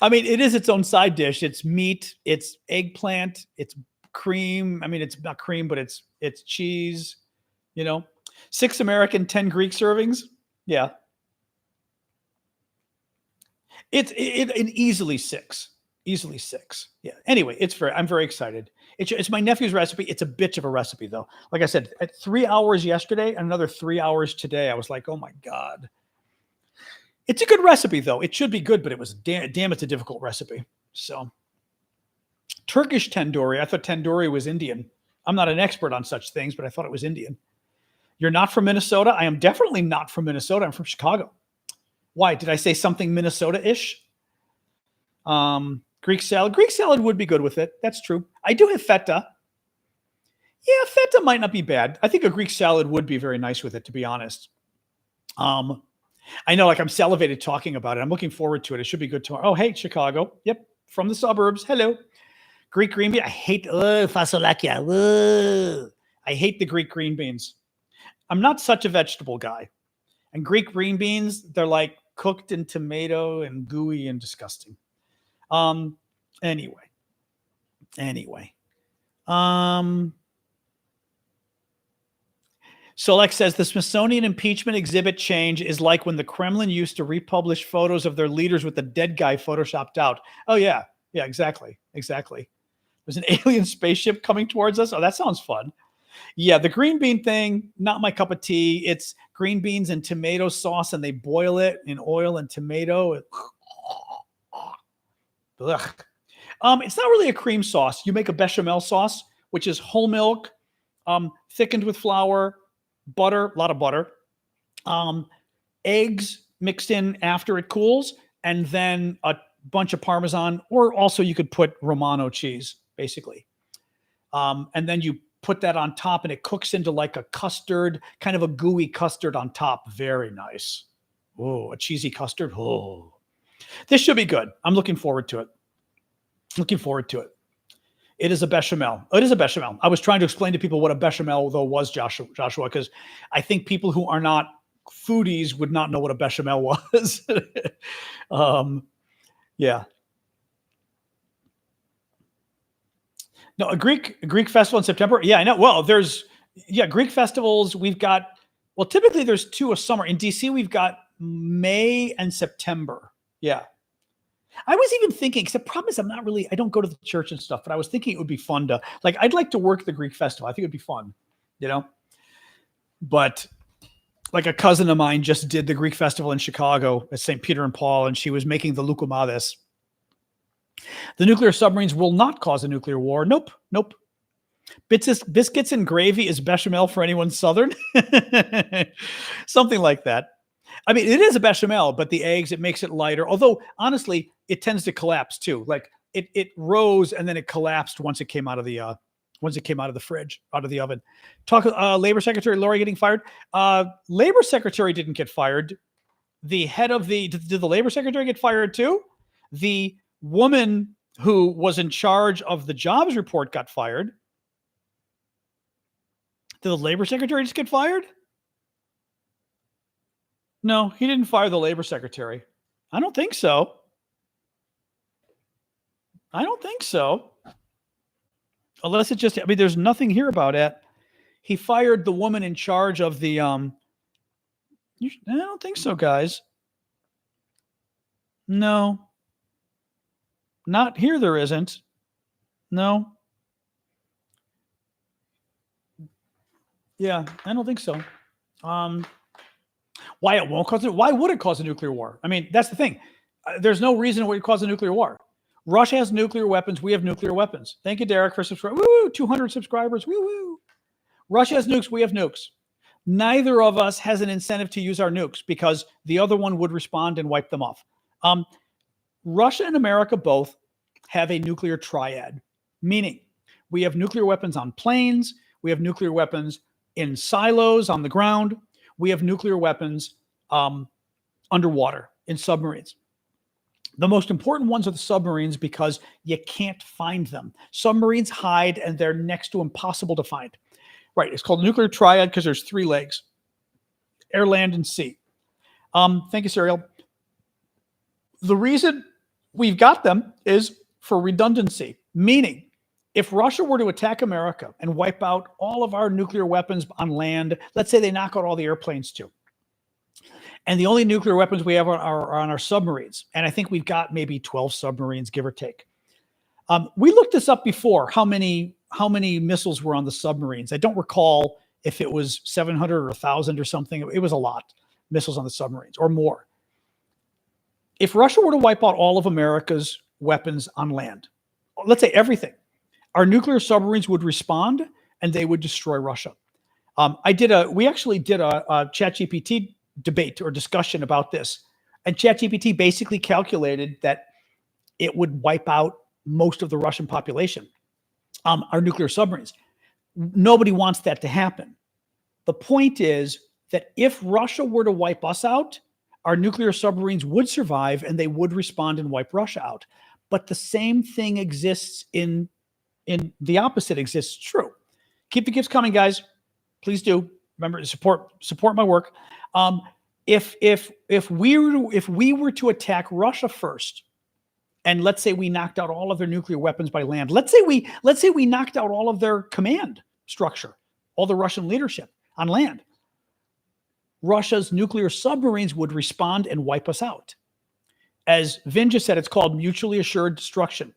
I mean, it is its own side dish. It's meat, it's eggplant, it's cream. I mean, it's not cream, but it's cheese, 6 American, 10 Greek servings. Yeah. It's easily 6. Easily 6. Yeah. Anyway, I'm very excited. It's my nephew's recipe. It's a bitch of a recipe, though. Like I said, at 3 hours yesterday and another 3 hours today, I was like, oh my God. It's a good recipe, though. It should be good, but it was damn, it's a difficult recipe. So, Turkish tandoori. I thought tandoori was Indian. I'm not an expert on such things, but I thought it was Indian. You're not from Minnesota? I am definitely not from Minnesota. I'm from Chicago. Why? Did I say something Minnesota-ish? Greek salad. Greek salad would be good with it. That's true. I do have feta. Yeah, feta might not be bad. I think a Greek salad would be very nice with it, to be honest. I know, like I'm salivated talking about it. I'm looking forward to it. It should be good tomorrow. Oh, hey, Chicago. Yep, from the suburbs. Hello. Greek green bean. I hate fasolakia. I hate the Greek green beans. I'm not such a vegetable guy. And Greek green beans, they're like cooked in tomato and gooey and disgusting. Anyway. So Lex says the Smithsonian impeachment exhibit change is like when the Kremlin used to republish photos of their leaders with the dead guy photoshopped out. Oh, yeah. Yeah, exactly. There's an alien spaceship coming towards us. Oh, that sounds fun. Yeah, the green bean thing, not my cup of tea. It's green beans and tomato sauce, and they boil it in oil and tomato. Ugh. It's not really a cream sauce. You make a bechamel sauce, which is whole milk, thickened with flour, butter, a lot of butter, eggs mixed in after it cools, and then a bunch of Parmesan, or also you could put Romano cheese, basically. And then you put that on top and it cooks into like a custard, kind of a gooey custard on top. Very nice. Oh, a cheesy custard. Oh, this should be good. I'm looking forward to it. It is a bechamel. I was trying to explain to people what a bechamel, though, was, Joshua, because I think people who are not foodies would not know what a bechamel was. Yeah. No, a Greek festival in September. Yeah, I know. Well, Greek festivals. We've got, typically there's 2 a summer. In DC, we've got May and September. Yeah. I was even thinking, except problem is I don't go to the church and stuff, but I was thinking it would be fun to, I'd like to work the Greek festival. I think it'd be fun, But like a cousin of mine just did the Greek festival in Chicago at St. Peter and Paul, and she was making the loukoumades. The nuclear submarines will not cause a nuclear war. Nope. Biscuits and gravy is bechamel for anyone Southern. Something like that. I mean, it is a bechamel, but the eggs, it makes it lighter. Although, honestly, it tends to collapse too. Like it rose and then it collapsed once it came out of the fridge, out of the oven. Labor Secretary Lori getting fired. Labor Secretary didn't get fired. Did the Labor Secretary get fired too? The woman who was in charge of the jobs report got fired. Did the Labor Secretary just get fired? No, he didn't fire the Labor Secretary. I don't think so. Unless it just, there's nothing here about it. He fired the woman in charge of the, I don't think so, guys. No. Not here, there isn't. No. Yeah, I don't think so. Why it won't cause it? Why would it cause a nuclear war? I mean, that's the thing. There's no reason it would cause a nuclear war. Russia has nuclear weapons. We have nuclear weapons. Thank you, Derek, for subscribing. Woo! 200 subscribers. Woo woo. Russia has nukes. We have nukes. Neither of us has an incentive to use our nukes because the other one would respond and wipe them off. Russia and America both have a nuclear triad, meaning we have nuclear weapons on planes. We have nuclear weapons in silos on the ground. We have nuclear weapons underwater in submarines. The most important ones are the submarines because you can't find them. Submarines hide and they're next to impossible to find. Right. It's called nuclear triad because there's 3 legs: air, land, and sea. Thank you, Serial. The reason we've got them is for redundancy, meaning if Russia were to attack America and wipe out all of our nuclear weapons on land, let's say they knock out all the airplanes too, and the only nuclear weapons we have are on our submarines, and I think we've got maybe 12 submarines, give or take. We looked this up before, how many missiles were on the submarines. I don't recall if it was 700 or 1,000 or something. It was a lot, missiles on the submarines or more. If Russia were to wipe out all of America's weapons on land, let's say everything, our nuclear submarines would respond and they would destroy Russia. We actually did a ChatGPT debate or discussion about this, and ChatGPT basically calculated that it would wipe out most of the Russian population, our nuclear submarines. Nobody wants that to happen. The point is that if Russia were to wipe us out, our nuclear submarines would survive and they would respond and wipe Russia out. But the same thing exists in the opposite exists true. Keep the gifts coming, guys. Please do. Remember to support my work. If we were to attack Russia first, and let's say we knocked out all of their nuclear weapons by land, let's say we knocked out all of their command structure, all the Russian leadership on land, Russia's nuclear submarines would respond and wipe us out. As Vin just said, it's called mutually assured destruction,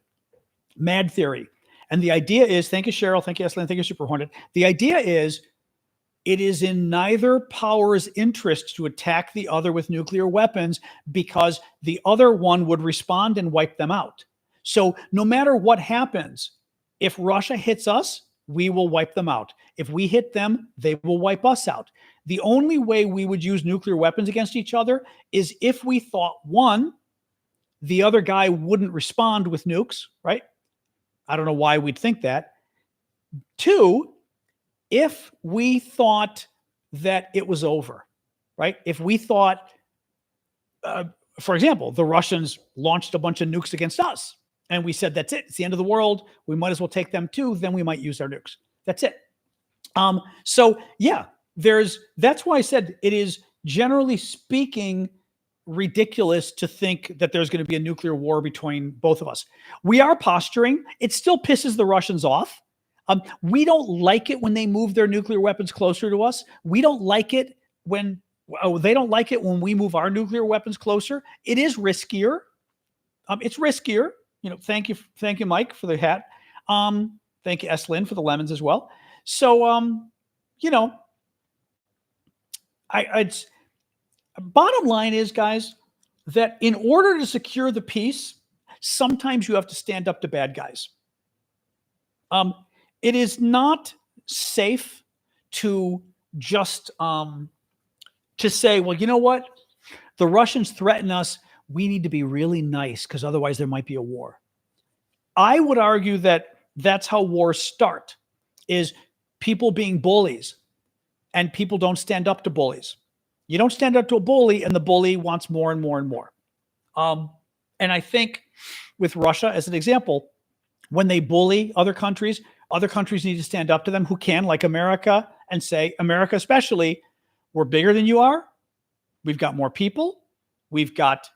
MAD theory. And the idea is, thank you, Cheryl, thank you, Eslin, thank you, Super Hornet. The idea is, it is in neither power's interest to attack the other with nuclear weapons because the other one would respond and wipe them out. So no matter what happens, if Russia hits us, we will wipe them out. If we hit them, they will wipe us out. The only way we would use nuclear weapons against each other is if we thought, one, the other guy wouldn't respond with nukes, right? I don't know why we'd think that. Two, if we thought that it was over, right? If we thought, for example, the Russians launched a bunch of nukes against us, and we said, that's it, it's the end of the world, we might as well take them too, then we might use our nukes. That's it. So yeah, that's why I said it is, generally speaking, ridiculous to think that there's going to be a nuclear war between both of us. We are posturing. It still pisses the Russians off. We don't like it when they move their nuclear weapons closer to us. We don't like it when they don't like it when we move our nuclear weapons closer. It is riskier. It's riskier. Thank you, Mike, for the hat. Thank you, Eslin, for the lemons as well. So, it's bottom line is, guys, that in order to secure the peace, sometimes you have to stand up to bad guys. It is not safe to just to say, well, you know what? The Russians threaten us. We need to be really nice because otherwise there might be a war. I would argue that that's how wars start, is people being bullies, and people don't stand up to bullies. You don't stand up to a bully, and the bully wants more and more and more. And I think with Russia, as an example, when they bully other countries need to stand up to them who can, like America, and say, America especially, we're bigger than you are. We've got more people. We've got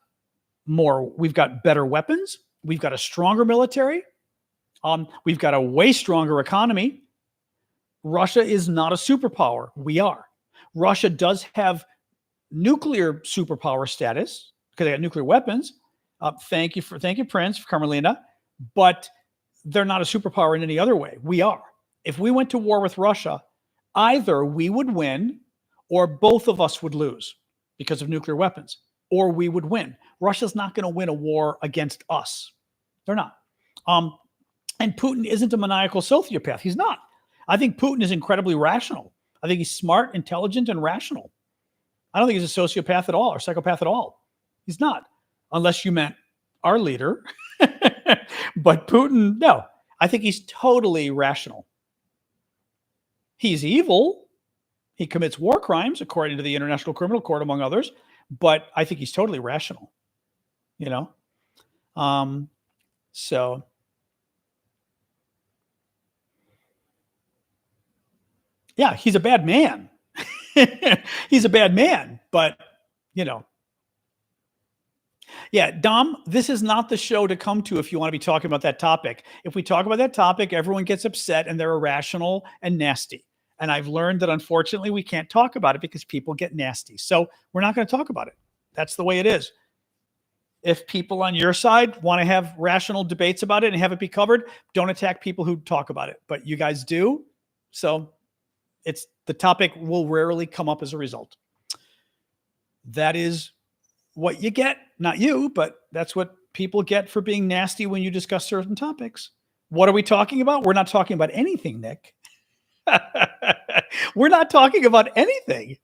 better weapons. We've got a stronger military. We've got a way stronger economy. Russia is not a superpower. We are. Russia does have nuclear superpower status because they got nuclear weapons. Thank you, Prince, for Carmelina. But they're not a superpower in any other way. We are. If we went to war with Russia, either we would win or both of us would lose because of nuclear weapons, or we would win. Russia's not going to win a war against us. They're not. And Putin isn't a maniacal sociopath. He's not. I think Putin is incredibly rational. I think he's smart, intelligent, and rational. I don't think he's a sociopath at all or psychopath at all. He's not, unless you meant our leader. But Putin, no. I think he's totally rational. He's evil. He commits war crimes, according to the International Criminal Court, among others, but I think he's totally rational, you know? So yeah, he's a bad man. He's a bad man, but you know, yeah, Dom, this is not the show to come to if you want to be talking about that topic. If we talk about that topic, everyone gets upset and they're irrational and nasty. And I've learned that unfortunately we can't talk about it because people get nasty. So we're not going to talk about it. That's the way it is. If people on your side want to have rational debates about it and have it be covered, don't attack people who talk about it. But you guys do. So it's the topic will rarely come up as a result. That is what you get. Not you, but that's what people get for being nasty when you discuss certain topics. What are we talking about? We're not talking about anything, Nick. We're not talking about anything.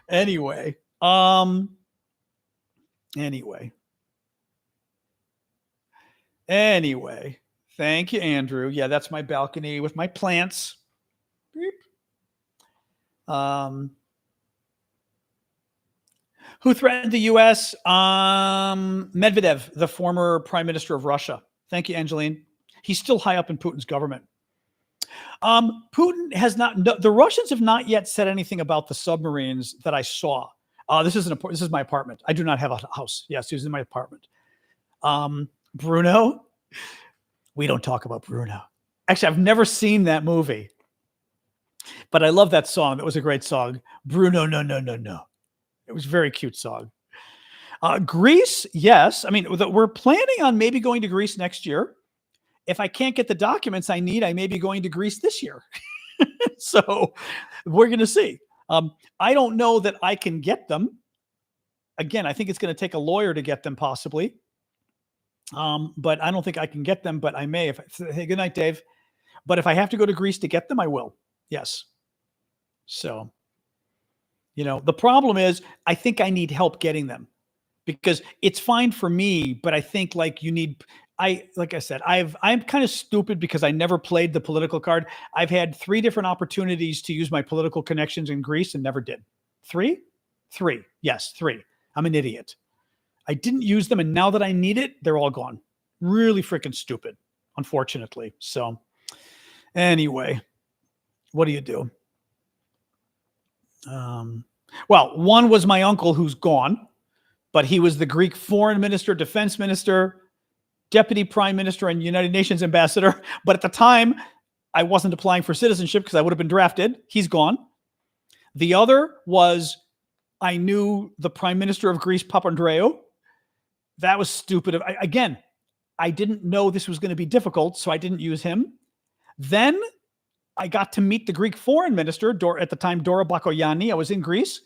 Anyway. Anyway. Thank you, Andrew. Yeah, that's my balcony with my plants. Beep. Who threatened the U.S.? Medvedev, the former prime minister of Russia. Thank you, Angeline. He's still high up in Putin's government. Putin has not. No, the Russians have not yet said anything about the submarines that I saw. This is my apartment. I do not have a house. Yes, he was in my apartment. Bruno. We don't talk about Bruno. Actually, I've never seen that movie, but I love that song. That was a great song. Bruno, no, no, no, no. It was a very cute song. Greece, yes. I mean, we're planning on maybe going to Greece next year. If I can't get the documents I need, I may be going to Greece this year. So we're going to see. I don't know that I can get them. Again, I think it's going to take a lawyer to get them possibly. But I don't think I can get them, but I may. Hey, good night, Dave. But if I have to go to Greece to get them, I will. Yes. So, the problem is I think I need help getting them because it's fine for me, but I think like I said, I'm kind of stupid because I never played the political card. I've had 3 different opportunities to use my political connections in Greece and never did. 3? 3. Yes, 3. I'm an idiot. I didn't use them, and now that I need it, they're all gone. Really freaking stupid, unfortunately. So anyway, what do you do? Well, one was my uncle who's gone, but he was the Greek foreign minister, defense minister, deputy prime minister, and United Nations ambassador. But at the time, I wasn't applying for citizenship because I would have been drafted. He's gone. The other was I knew the prime minister of Greece, Papandreou. That was stupid. Again, I didn't know this was going to be difficult, so I didn't use him. Then I got to meet the Greek foreign minister, at the time, Dora Bakoyanni. I was in Greece,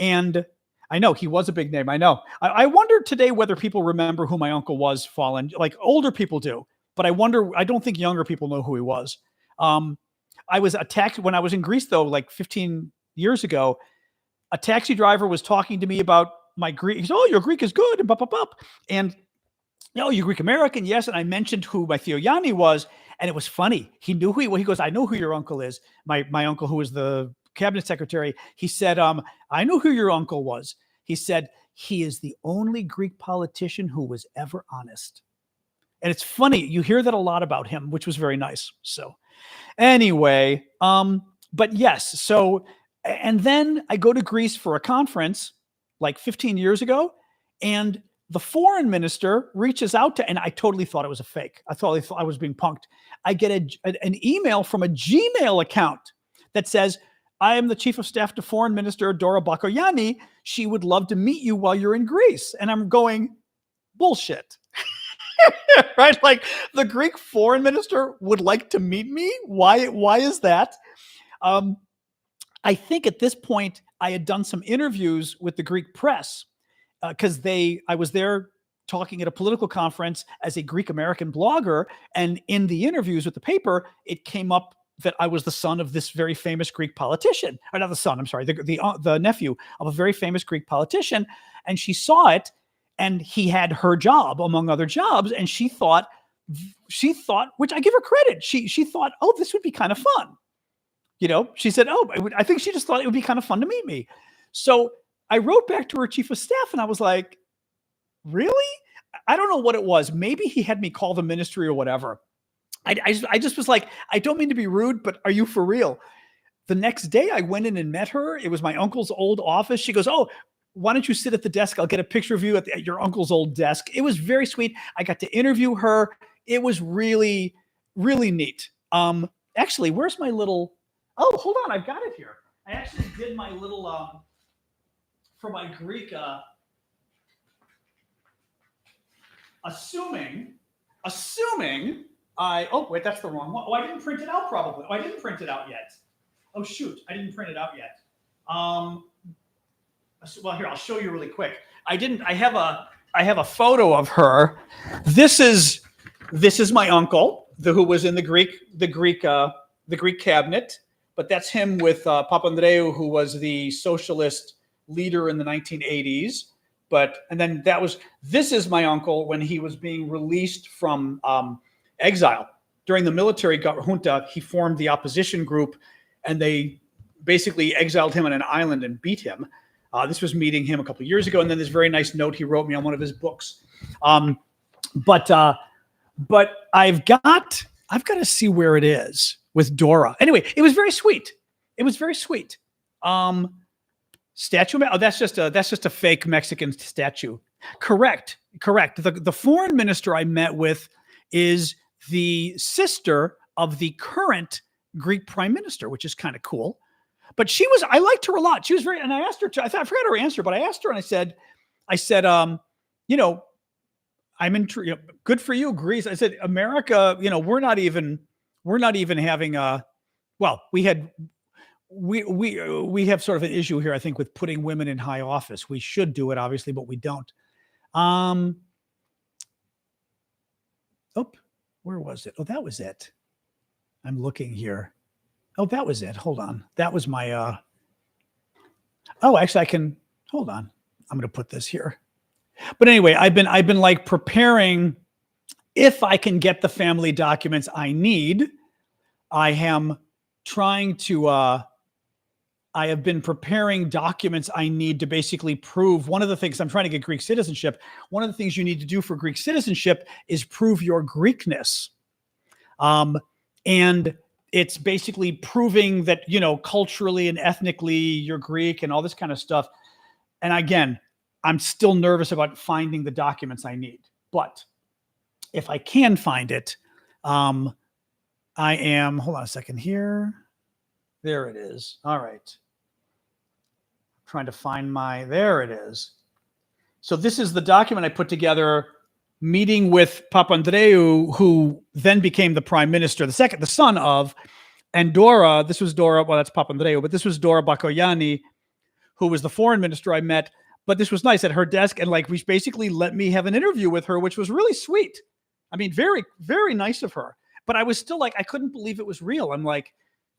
and I know he was a big name. I know. I wondered today whether people remember who my uncle was, Fallen. Like older people do, but I don't think younger people know who he was. I was attacked when I was in Greece, though, like 15 years ago. A taxi driver was talking to me about my Greek. He said, "Oh, your Greek is good," and blah, blah, blah. And, you're Greek American, yes. And I mentioned who my Theoyani was, and it was funny. He knew who he was. He goes, "I know who your uncle is." My uncle, who was the cabinet secretary, he said, "I know who your uncle was." He said, "He is the only Greek politician who was ever honest." And it's funny. You hear that a lot about him, which was very nice. So anyway, but yes. So, and then I go to Greece for a conference like 15 years ago, and the foreign minister reaches out and I totally thought it was a fake. I thought I was being punked. I get an email from a Gmail account that says, "I am the chief of staff to foreign minister Dora Bakoyanni. She would love to meet you while you're in Greece." And I'm going, bullshit. Right? Like the Greek foreign minister would like to meet me. Why is that? I think at this point I had done some interviews with the Greek press because I was there talking at a political conference as a Greek American blogger. And in the interviews with the paper, it came up that I was the son of this very famous Greek politician, or not the son, I'm sorry, the nephew of a very famous Greek politician. And she saw it, and he had her job among other jobs. And she thought, which I give her credit. She thought, oh, this would be kind of fun. She said, "Oh, I think she just thought it would be kind of fun to meet me." So I wrote back to her chief of staff and I was like, really? I don't know what it was. Maybe he had me call the ministry or whatever. I just was like, I don't mean to be rude, but are you for real? The next day I went in and met her. It was my uncle's old office. She goes, "Oh, why don't you sit at the desk? I'll get a picture of you at your uncle's old desk." It was very sweet. I got to interview her. It was really, really neat. Actually, where's my little, oh, hold on. I've got it here. I actually did my little, for my Greek, assuming oh, wait, that's the wrong one. Oh, I didn't print it out probably. Oh, I didn't print it out yet. Oh, shoot. I didn't print it out yet. Well, here, I'll show you really quick. I have a photo of her. This is my uncle, who was in the Greek cabinet, but that's him with Papandreou, who was the socialist leader in the 1980s. And then this is my uncle when he was being released from exile. During the military junta, he formed the opposition group, and they basically exiled him on an island and beat him. This was meeting him a couple of years ago, and then this very nice note he wrote me on one of his books. But I've got to see where it is with Dora. Anyway, it was very sweet. Statue? Oh, that's just a fake Mexican statue. Correct. The foreign minister I met with is the sister of the current Greek prime minister, which is kind of cool. But I liked her a lot. She was and I asked her I forgot her answer, but I asked her and I said, I'm intrigued. Good for you, Greece. I said, America, we're not even having we have sort of an issue here, I think, with putting women in high office. We should do it, obviously, but we don't. Where was it? Oh, that was it. I'm looking here. Oh, that was it. Hold on. That was my, actually hold on. I'm going to put this here. But anyway, I've been like preparing, if I can get the family documents I need. I am trying to, I have been preparing documents I need to basically prove one of the things I'm trying to get Greek citizenship. One of the things you need to do for Greek citizenship is prove your Greekness. And it's basically proving that, culturally and ethnically you're Greek and all this kind of stuff. And again, I'm still nervous about finding the documents I need, but if I can find it, hold on a second here. There it is. All right. Trying to find there it is. So this is the document I put together, meeting with Papandreou, who then became the prime minister, the son of, and Dora. This was Dora. Well, that's Papandreou, but this was Dora Bakoyanni, who was the foreign minister I met. But this was nice at her desk. And we basically let me have an interview with her, which was really sweet. I mean, very, very nice of her. But I was still I couldn't believe it was real. I'm like,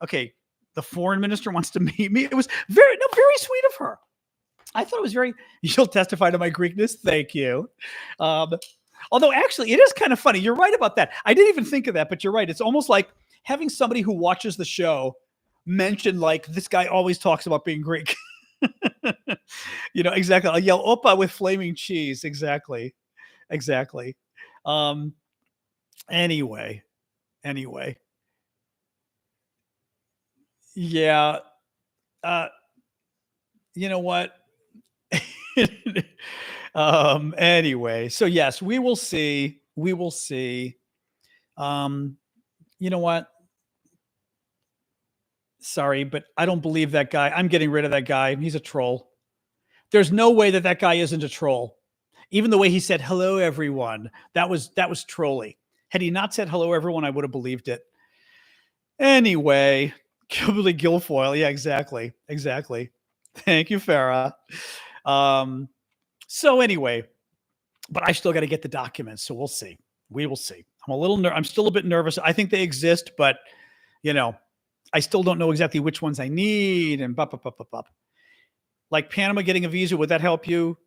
okay, the foreign minister wants to meet me. It was very sweet of her. I thought it was you'll testify to my Greekness. Thank you. Although actually it is kind of funny. You're right about that. I didn't even think of that, but you're right. It's almost like having somebody who watches the show mention this guy always talks about being Greek. Exactly. I'll yell "Opa" with flaming cheese. Exactly. Anyway. Yeah. You know what? Anyway, so yes, we will see. You know what? Sorry, but I don't believe that guy. I'm getting rid of that guy. He's a troll. There's no way that guy isn't a troll. Even the way he said, "Hello, everyone." That was trolly. Had he not said "Hello, everyone," I would have believed it. Anyway, Kimberly Guilfoyle. Yeah, exactly. Thank you, Farah. So anyway, but I still got to get the documents. So we'll see. We will see. I'm still a bit nervous. I think they exist, but I still don't know exactly which ones I need and like Panama getting a visa. Would that help you?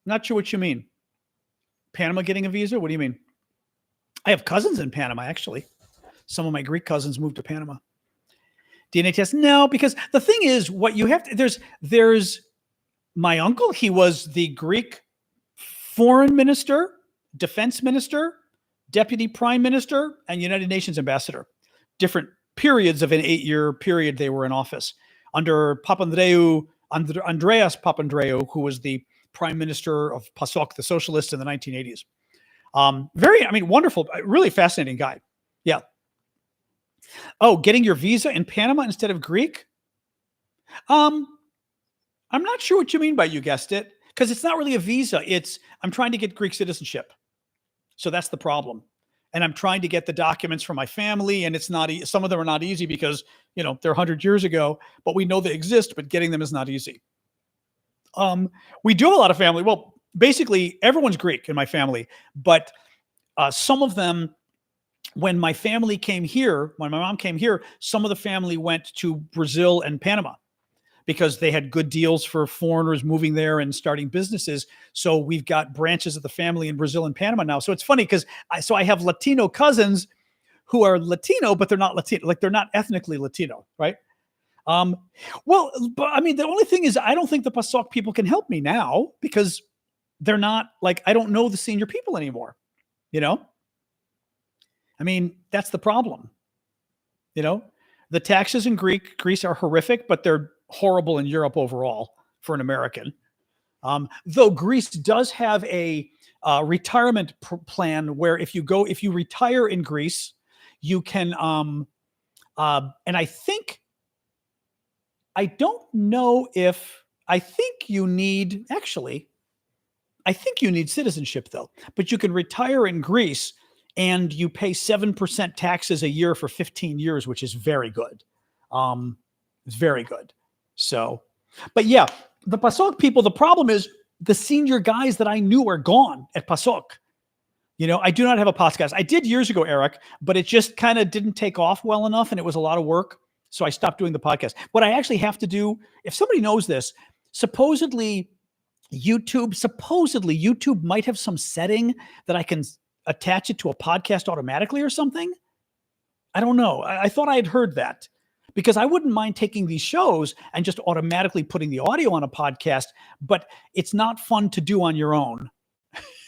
Not sure what you mean. Panama getting a visa? What do you mean? I have cousins in Panama, actually. Some of my Greek cousins moved to Panama. DNA test? No, because the thing is, what you have to, there's my uncle. He was the Greek foreign minister, defense minister, deputy prime minister, and United Nations ambassador. Different periods of an 8-year period they were in office under Andreas Papandreou, who was the prime minister of PASOK, the socialists in the 1980s. Wonderful, really fascinating guy. Yeah. Oh, getting your visa in Panama instead of Greek? I'm not sure what you mean by you guessed it, because it's not really a visa. I'm trying to get Greek citizenship. So that's the problem. And I'm trying to get the documents from my family, and it's not, some of them are not easy because, they're 100 years ago, but we know they exist, but getting them is not easy. We do have a lot of family. Well, basically everyone's Greek in my family, but some of them, when my family came here, when my mom came here, some of the family went to Brazil and Panama because they had good deals for foreigners moving there and starting businesses. So we've got branches of the family in Brazil and Panama now. So it's funny because I have Latino cousins who are Latino, but they're not Latino, like they're not ethnically Latino, right? The only thing is I don't think the PASOK people can help me now because they're not I don't know the senior people anymore, that's the problem. The taxes in Greece are horrific, but they're horrible in Europe overall for an American. Though Greece does have a retirement plan where if you retire in Greece, you can, and I think you need citizenship though, but you can retire in Greece and you pay 7% taxes a year for 15 years, which is very good. It's very good. So, but yeah, the PASOK people, the problem is the senior guys that I knew are gone at PASOK. I do not have a podcast. I did years ago, Eric, but it just kind of didn't take off well enough and it was a lot of work. So I stopped doing the podcast. What I actually have to do, if somebody knows this, supposedly YouTube might have some setting that I can attach it to a podcast automatically or something. I don't know. I thought I had heard that because I wouldn't mind taking these shows and just automatically putting the audio on a podcast, but it's not fun to do on your own.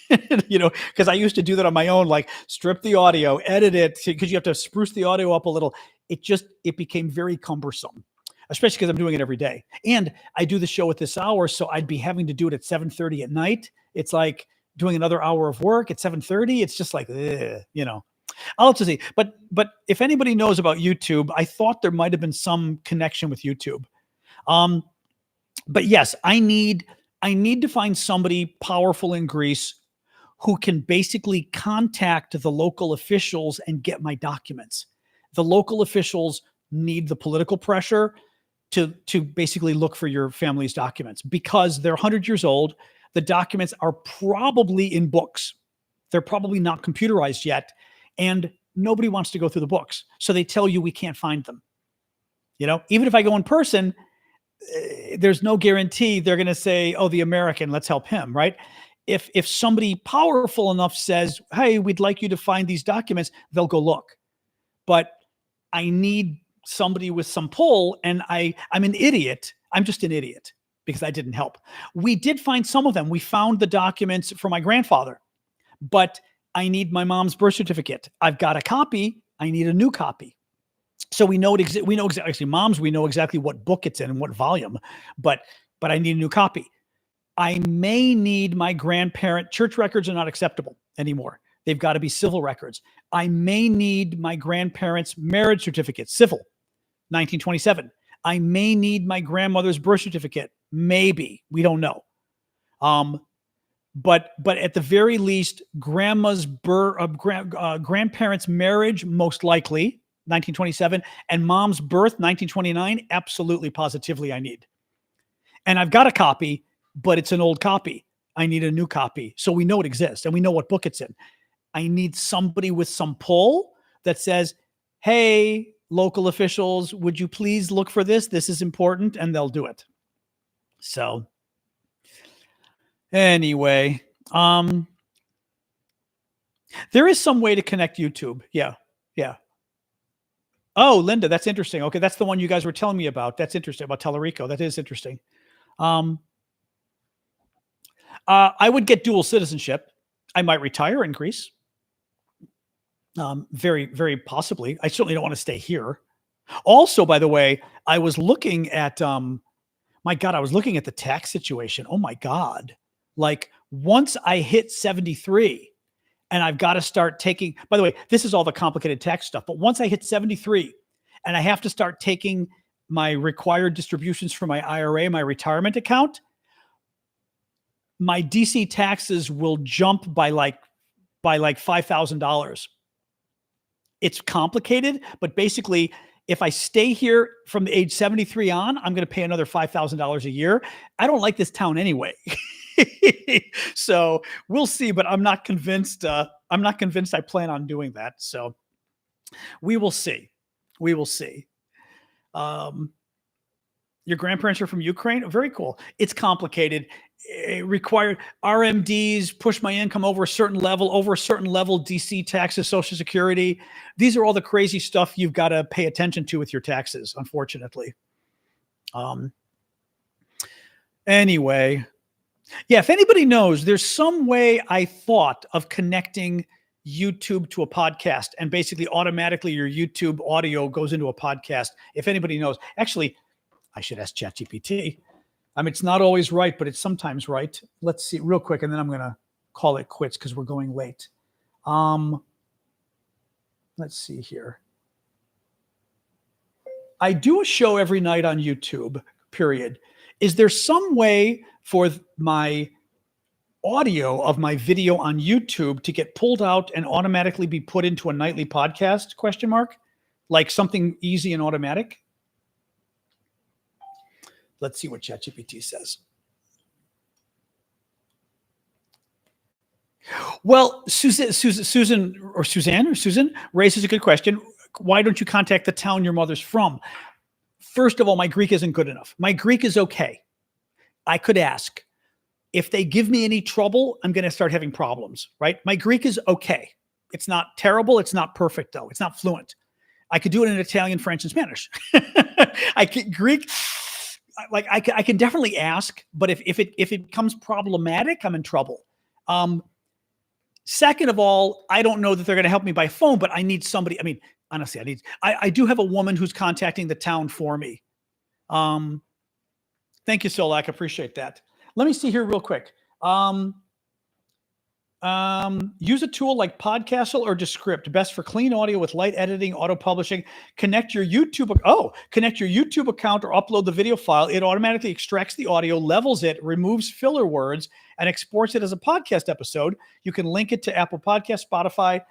Because I used to do that on my own, like strip the audio, edit it, because you have to spruce the audio up a little. It became very cumbersome, especially because I'm doing it every day. And I do the show at this hour, so I'd be having to do it at 7:30 at night. It's like doing another hour of work at 7:30. It's just like, I'll have to see. But if anybody knows about YouTube, I thought there might have been some connection with YouTube. But yes, I need to find somebody powerful in Greece who can basically contact the local officials and get my documents. The local officials need the political pressure to basically look for your family's documents because they're 100 years old. The documents are probably in books. They're probably not computerized yet. And nobody wants to go through the books. So they tell you we can't find them. Even if I go in person, there's no guarantee they're going to say, oh, the American, let's help him, right? If somebody powerful enough says, hey, we'd like you to find these documents, they'll go look. But I need somebody with some pull, and I'm an idiot. I'm just an idiot because I didn't help. We did find some of them. We found the documents for my grandfather, but I need my mom's birth certificate. I've got a copy. I need a new copy. So we know exactly, actually moms, we know exactly what book it's in and what volume, but I need a new copy. I may need my grandparent. Church records are not acceptable anymore. They've got to be civil records. I may need my grandparents' marriage certificate, civil, 1927. I may need my grandmother's birth certificate. Maybe. We don't know. But at the very least, grandma's grandparents' marriage, most likely, 1927, and mom's birth, 1929, absolutely, positively I need. And I've got a copy, but it's an old copy. I need a new copy. So we know it exists and we know what book it's in. I need somebody with some pull that says, hey, local officials, would you please look for this? This is important, and they'll do it. So anyway, there is some way to connect YouTube. Yeah. Oh, Linda, that's interesting. Okay, that's the one you guys were telling me about. That's interesting about Tellerico. That is interesting. Um, I would get dual citizenship. I might retire in Greece. Very, very possibly. I certainly don't want to stay here. Also, by the way, I was looking at my God, I was looking at the tax situation. Oh my God. Like once I hit 73 and I've got to start taking, by the way, this is all the complicated tax stuff, but once I hit 73 and I have to start taking my required distributions from my IRA, my retirement account, my DC taxes will jump by like $5,000. It's complicated, but basically, if I stay here from the age 73 on, I'm going to pay another $5,000 a year. I don't like this town anyway. So we'll see, but I'm not convinced. I'm not convinced I plan on doing that. So we will see. We will see. Your grandparents are from Ukraine. Very cool. It's complicated. It required RMDs, push my income over a certain level, DC taxes, Social Security. These are all the crazy stuff you've got to pay attention to with your taxes, unfortunately. Anyway, yeah, if anybody knows, there's some way I thought of connecting YouTube to a podcast and basically automatically your YouTube audio goes into a podcast. If anybody knows, actually, I should ask ChatGPT. I mean, it's not always right, but it's sometimes right. Let's see real quick, and then I'm going to call it quits because we're going late. Let's see here. I do a show every night on YouTube, period. Is there some way for my audio of my video on YouTube to get pulled out and automatically be put into a nightly podcast, question mark? Like something easy and automatic? Let's see what ChatGPT says. Well, Susan raises a good question. Why don't you contact the town your mother's from? First of all, my Greek isn't good enough. My Greek is okay. I could ask. If they give me any trouble, I'm going to start having problems, right? My Greek is okay. It's not terrible. It's not perfect, though. It's not fluent. I could do it in Italian, French, and Spanish. Greek, like I can definitely ask, but if it becomes problematic, I'm in trouble. Second of all, I don't know that they're going to help me by phone, but I need somebody. I mean, honestly, I do have a woman who's contacting the town for me. Thank you, Solak. Appreciate that. Let me see here real quick. Use a tool like Podcastle or Descript, best for clean audio with light editing, auto publishing. Connect your YouTube account or upload the video file. It automatically extracts the audio, levels it, removes filler words, and exports it as a podcast episode. You can link it to Apple Podcasts, Spotify.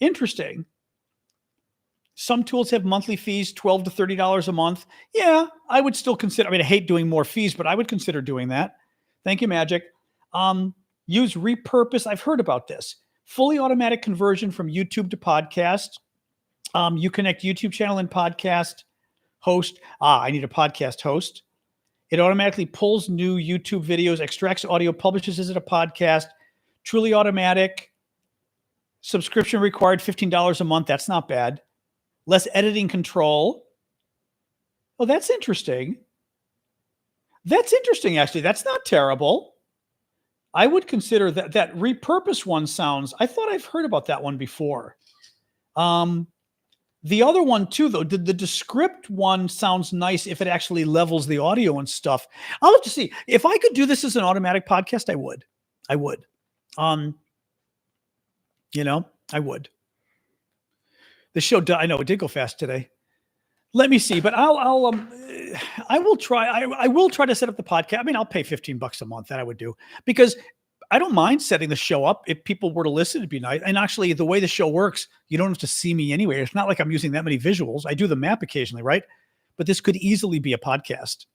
Interesting. Some tools have monthly fees, $12 to $30 a month. Yeah, I would still consider. I mean, I hate doing more fees, but I would consider doing that. Thank you, Magic. Use Repurpose. I've heard about this. Fully automatic conversion from YouTube to podcast. You connect YouTube channel and podcast host. I need a podcast host. It automatically pulls new YouTube videos, extracts audio, publishes as a podcast. Truly automatic. Subscription required, $15 a month. That's not bad. Less editing control. Oh, that's interesting. That's interesting, actually. That's not terrible. I would consider that Repurpose one sounds, I thought I've heard about that one before. The other one too, though, the Descript one sounds nice if it actually levels the audio and stuff. I'll have to see. If I could do this as an automatic podcast, I would. I would. I would. The show, I know it did go fast today. Let me see, but I will try. I will try to set up the podcast. I mean, I'll pay $15 a month. That I would do, because I don't mind setting the show up. If people were to listen, it'd be nice. And actually, the way the show works, you don't have to see me anyway. It's not like I'm using that many visuals. I do the map occasionally, right? But this could easily be a podcast.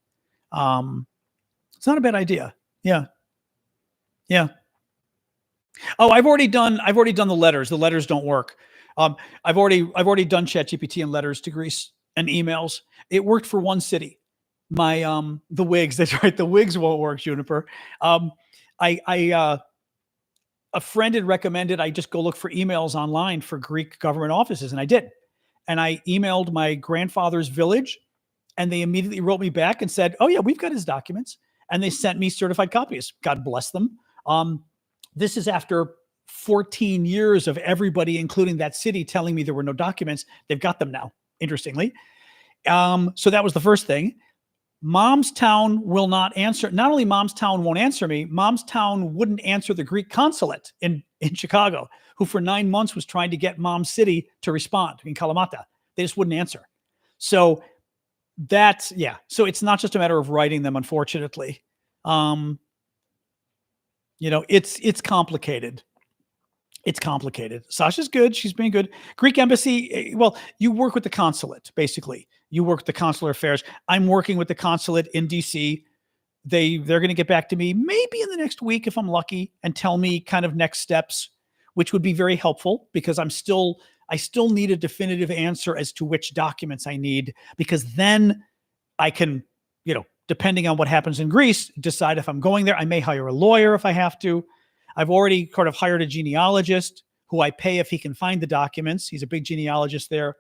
It's not a bad idea. Yeah. Yeah. Oh, I've already done the letters. The letters don't work. I've already done ChatGPT and letters to Greece and emails. It worked for one city. The Whigs. That's right. The Whigs won't work, Juniper. A friend had recommended I just go look for emails online for Greek government offices, and I did. and I emailed my grandfather's village, and they immediately wrote me back and said, "Oh yeah, we've got his documents," and they sent me certified copies. God bless them. This is after 14 years of everybody, including that city, telling me there were no documents. They've got them now, interestingly. So that was the first thing. Momstown will not answer. Not only Momstown won't answer me, Momstown wouldn't answer the Greek consulate in Chicago, who for 9 months was trying to get Mom City to respond in Kalamata. They just wouldn't answer. So that's, yeah. So it's not just a matter of writing them, unfortunately. It's complicated. It's complicated. Sasha's good. She's been good. Greek embassy. Well, you work with the consulate, basically. You work with the consular affairs. I'm working with the consulate in DC. They're going to get back to me maybe in the next week if I'm lucky and tell me kind of next steps, which would be very helpful because I still need a definitive answer as to which documents I need, because then I can, depending on what happens in Greece, decide if I'm going there. I may hire a lawyer if I have to. I've already kind of hired a genealogist who I pay if he can find the documents. He's a big genealogist there.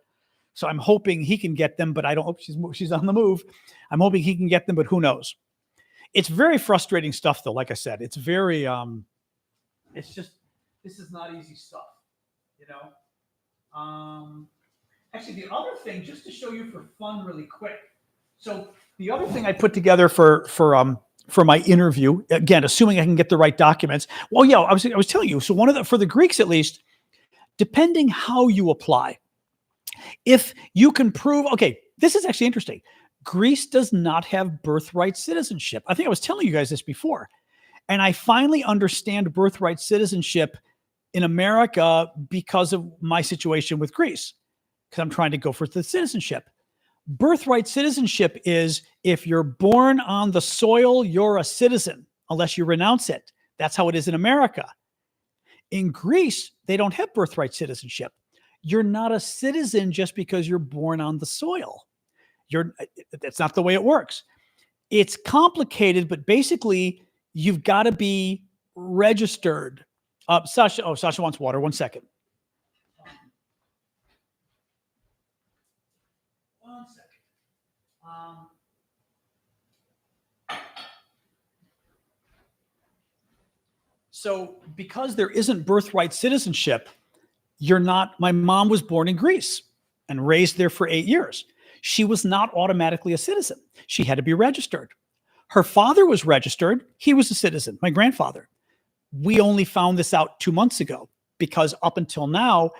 So I'm hoping he can get them, but I don't hope she's on the move. I'm hoping he can get them, but who knows? It's very frustrating stuff, though. Like I said, it's very, this is not easy stuff, Actually, the other thing, just to show you for fun really quick. So the other thing I put together for my interview, again, assuming I can get the right documents. Well, yeah, I was telling you. So for the Greeks, at least, depending how you apply, if you can prove, okay, this is actually interesting. Greece does not have birthright citizenship. I think I was telling you guys this before. And I finally understand birthright citizenship in America because of my situation with Greece, because I'm trying to go for the citizenship. Birthright citizenship is if you're born on the soil, you're a citizen, unless you renounce it. That's how it is in America. In Greece, they don't have birthright citizenship. You're not a citizen just because you're born on the soil. That's not the way it works. It's complicated, but basically, you've got to be registered. Sasha wants water. 1 second. 1 second. So because there isn't birthright citizenship, my mom was born in Greece and raised there for 8 years. She was not automatically a citizen. She had to be registered. Her father was registered. He was a citizen, my grandfather. We only found this out 2 months ago because up until now,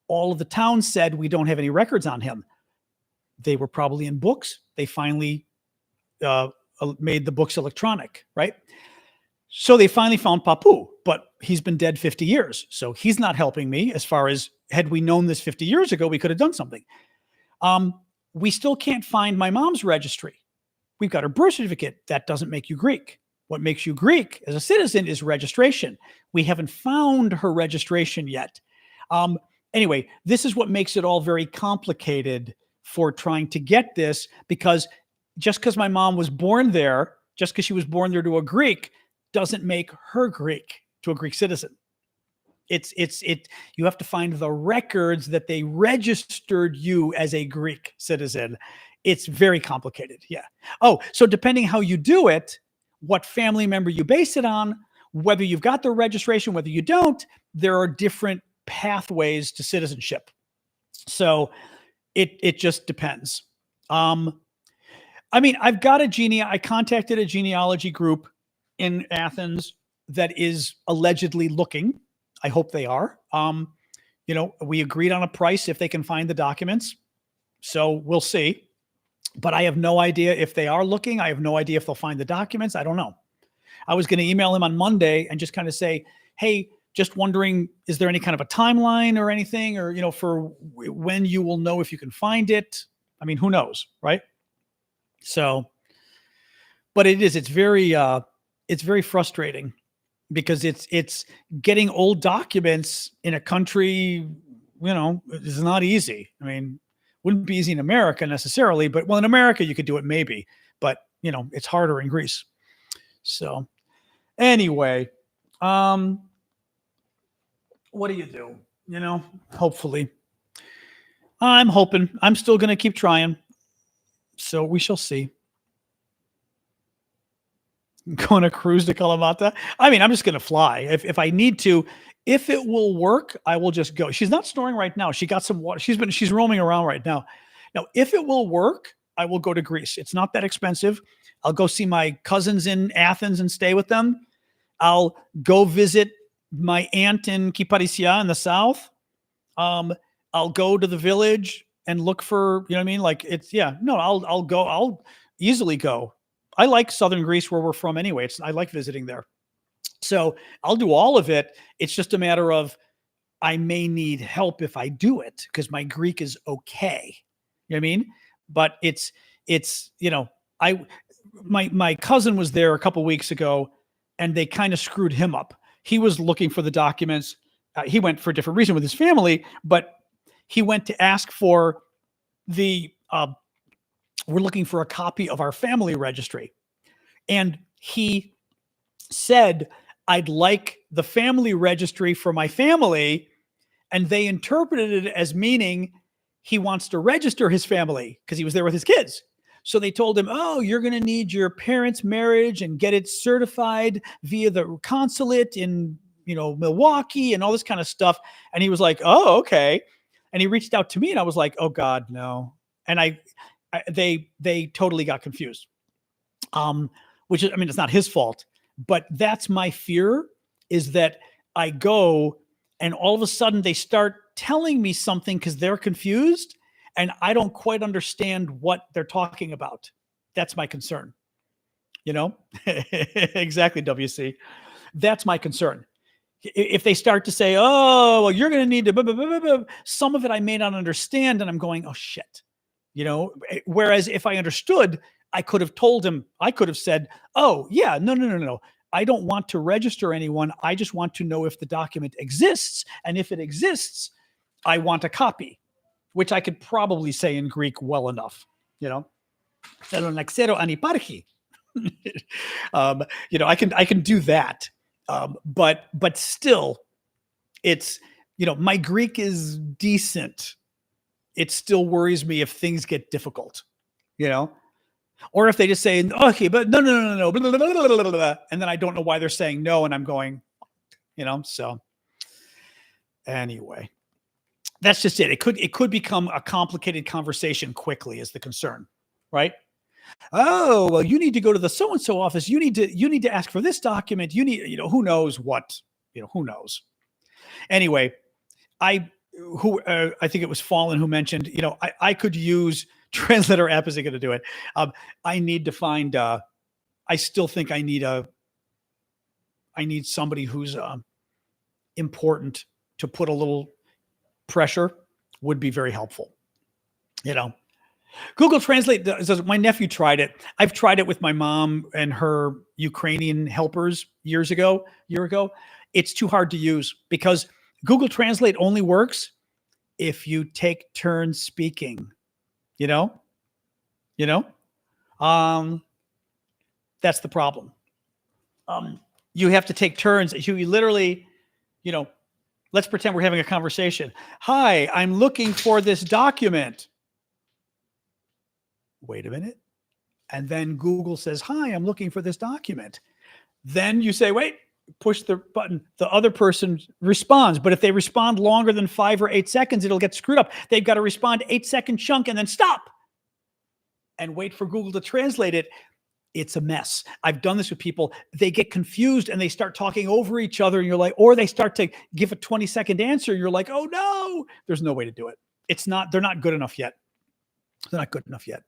all of the towns said we don't have any records on him. They were probably in books. They finally made the books electronic, right? So they finally found Papu, but he's been dead 50 years. So he's not helping me as far as, had we known this 50 years ago, we could have done something. We still can't find my mom's registry. We've got her birth certificate. That doesn't make you Greek. What makes you Greek as a citizen is registration. We haven't found her registration yet. Anyway, this is what makes it all very complicated for trying to get this, because just because my mom was born there, just because she was born there to a Greek, doesn't make her Greek to a Greek citizen. You have to find the records that they registered you as a Greek citizen. It's very complicated. Yeah. Oh, so depending how you do it, what family member you base it on, whether you've got the registration, whether you don't, there are different pathways to citizenship. So it just depends. I contacted a genealogy group in Athens that is allegedly looking. I hope they are. We agreed on a price if they can find the documents. So we'll see. But I have no idea if they are looking. I have no idea if they'll find the documents. I don't know. I was going to email him on Monday and just kind of say, hey, just wondering, is there any kind of a timeline or anything, or, for when you will know if you can find it? I mean, who knows, right? So, but it's very frustrating because it's getting old documents in a country, is not easy. I mean, wouldn't be easy in America necessarily, but in America you could do it maybe, but it's harder in Greece. So anyway, what do you do? Hopefully. I'm hoping. I'm still going to keep trying. So we shall see. Going to cruise to Kalamata. I mean, I'm just going to fly if I need to. If it will work, I will just go. She's not snoring right now. She got some water. She's roaming around right now. Now, if it will work, I will go to Greece. It's not that expensive. I'll go see my cousins in Athens and stay with them. I'll go visit my aunt in Kiparissia in the south. I'll go to the village and look for, you know what I mean? Like it's, yeah, no, I'll go. I'll easily go. I like southern Greece where we're from anyway. I like visiting there. So I'll do all of it. It's just a matter of I may need help if I do it because my Greek is okay. You know what I mean? But it's I my cousin was there a couple weeks ago and they kind of screwed him up. He was looking for the documents. He went for a different reason with his family, but he went to ask for the we're looking for a copy of our family registry. And he said, I'd like the family registry for my family. And they interpreted it as meaning he wants to register his family because he was there with his kids. So they told him, oh, you're going to need your parents' marriage and get it certified via the consulate in, Milwaukee and all this kind of stuff. And he was like, oh, okay. And he reached out to me and I was like, oh God, no. And they totally got confused. Which is, I mean, it's not his fault, but that's my fear is that I go and all of a sudden they start telling me something because they're confused and I don't quite understand what they're talking about. That's my concern. Exactly, WC. That's my concern. If they start to say, oh, well, you're going to need to, blah, blah, blah, blah, some of it I may not understand. And I'm going, oh, shit. Whereas if I understood, I could have told him, I could have said, oh, yeah, no. I don't want to register anyone. I just want to know if the document exists. And if it exists, I want a copy, which I could probably say in Greek well enough, I can do that. But still, it's, my Greek is decent. It still worries me if things get difficult, or if they just say, okay, but no, blah, blah, blah, blah, blah, and then I don't know why they're saying no. And I'm going, so anyway, that's just it. It could become a complicated conversation quickly is the concern, right? Oh, well, you need to go to the so-and-so office. You need to ask for this document. You need, who knows what, who knows. Anyway, I think it was Fallen who mentioned, I could use translator app isn't going to do it. I need to find, I still think I need somebody who's important to put a little pressure would be very helpful. Google Translate says my nephew tried it. I've tried it with my mom and her Ukrainian helpers year ago. It's too hard to use because Google Translate only works if you take turns speaking, that's the problem. You have to take turns. You literally, let's pretend we're having a conversation. Hi, I'm looking for this document. Wait a minute. And then Google says, hi, I'm looking for this document. Then you say, wait, push the button. The other person responds. But if they respond longer than 5 or 8 seconds, it'll get screwed up. They've got to respond 8-second chunk and then stop and wait for Google to translate it. It's a mess. I've done this with people. They get confused and they start talking over each other and you're like, or they start to give a 20-second answer. You're like, oh no, there's no way to do it. They're not good enough yet. They're not good enough yet.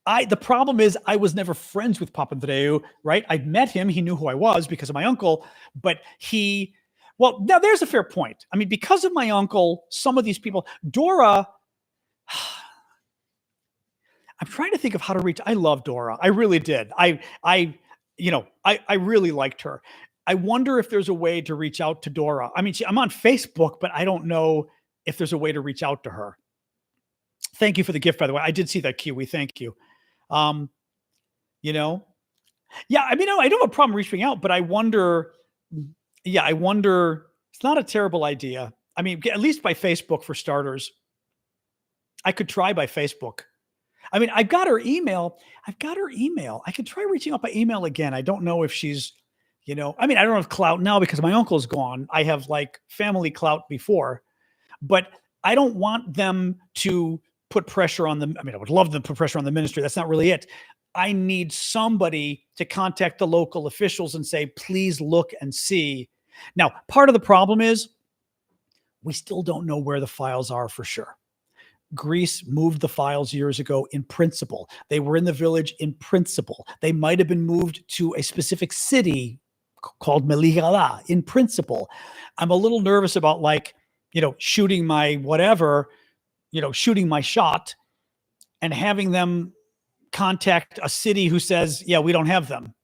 The problem is I was never friends with Papandreou, right? I met him. He knew who I was because of my uncle, but now there's a fair point. I mean, because of my uncle, some of these people, Dora, I'm trying to think of how to reach. I love Dora. I really did. I really liked her. I wonder if there's a way to reach out to Dora. I mean, I'm on Facebook, but I don't know if there's a way to reach out to her. Thank you for the gift, by the way. I did see that, Kiwi. Thank you. Yeah, I mean, I don't have a problem reaching out, but I wonder, it's not a terrible idea. I mean, at least by Facebook for starters. I could try by Facebook. I mean, I've got her email. I could try reaching out by email again. I don't know if she's, I mean, I don't have clout now because my uncle's gone. I have like family clout before, but I don't want them to put pressure on them. I mean, I would love them to put pressure on the ministry. That's not really it. I need somebody to contact the local officials and say, please look and see. Now, part of the problem is we still don't know where the files are for sure. Greece moved the files years ago in principle. They were in the village in principle. They might have been moved to a specific city called Meligala in principle. I'm a little nervous about shooting my whatever, shooting my shot and having them contact a city who says, yeah, we don't have them.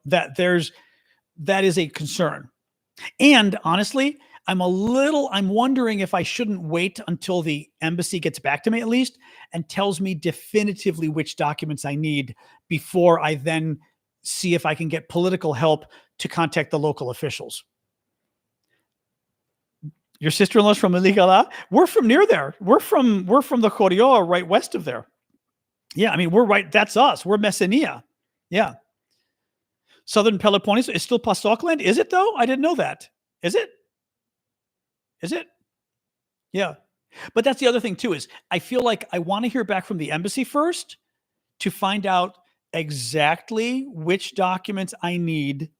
That is a concern. And honestly, I'm wondering if I shouldn't wait until the embassy gets back to me at least and tells me definitively which documents I need before I then see if I can get political help to contact the local officials. Your sister-in-law's from Meligala? We're from near there. We're from the Chorior, right west of there. Yeah, I mean, we're right. That's us. We're Messenia. Yeah. Southern Peloponnese is still Pasokland? Is it though? I didn't know that. Is it? Is it? Yeah. But that's the other thing too, is I feel like I want to hear back from the embassy first to find out exactly which documents I need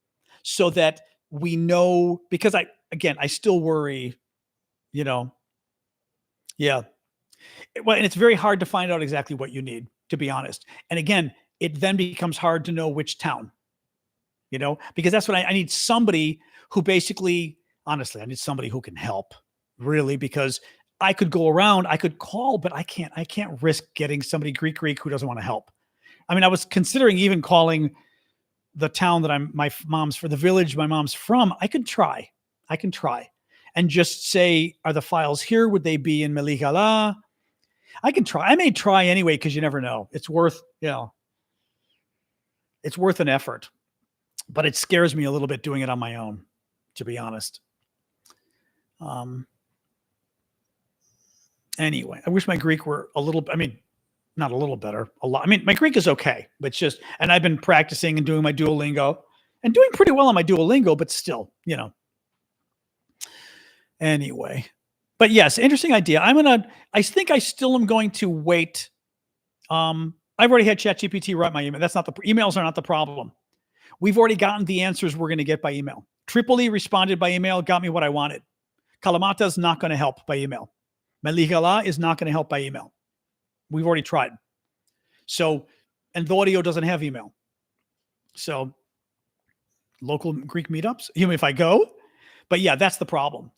so that we know, because I still worry, yeah. Well, and it's very hard to find out exactly what you need, to be honest. And again, it then becomes hard to know which town, because that's what I need somebody who basically, honestly, I need somebody who can help really, because I could go around, I could call, but I can't risk getting somebody Greek who doesn't want to help. I mean, I was considering even calling the town that the village my mom's from. I can try and just say, are the files here? Would they be in Meligala? I can try. I may try anyway, because you never know. It's worth, it's worth an effort, but it scares me a little bit doing it on my own, to be honest. Anyway, I wish my Greek were not a little better, a lot. I mean, my Greek is okay, but and I've been practicing and doing my Duolingo and doing pretty well on my Duolingo, but still, anyway. But yes, interesting idea. I think I still am going to wait. I've already had ChatGPT write my email. Emails are not the problem. We've already gotten the answers we're going to get by email. Tripoli responded by email, got me what I wanted. Kalamata is not going to help by email. Meligala is not going to help by email. We've already tried. So, and Dorio doesn't have email. So, local Greek meetups, even if I go. But yeah, that's the problem.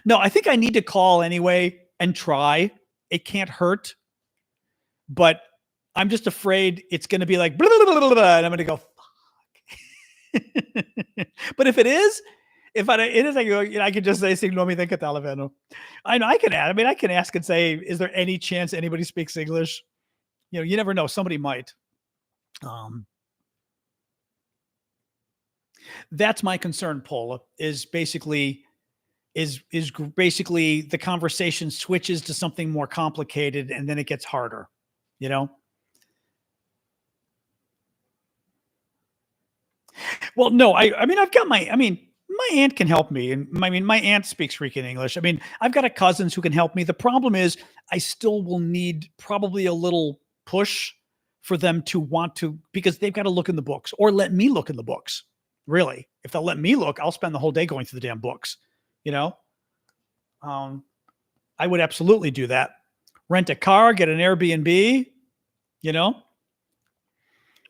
No, I think I need to call anyway and try. It can't hurt. But I'm just afraid it's going to be like, blah, blah, blah, blah, blah, and I'm going to go, fuck. But if it is, I go, I could just say, "Signo mi think Talaveno." I know I can add. I mean, I can ask and say, "Is there any chance anybody speaks English?" You never know. Somebody might. That's my concern, Paula. Is basically the conversation switches to something more complicated, and then it gets harder. Well, no, I mean, I've got my aunt can help me. And my aunt speaks freaking English. I mean, I've got cousins who can help me. The problem is I still will need probably a little push for them to want to, because they've got to look in the books or let me look in the books. Really, if they'll let me look, I'll spend the whole day going through the damn books. I would absolutely do that. Rent a car, get an Airbnb, and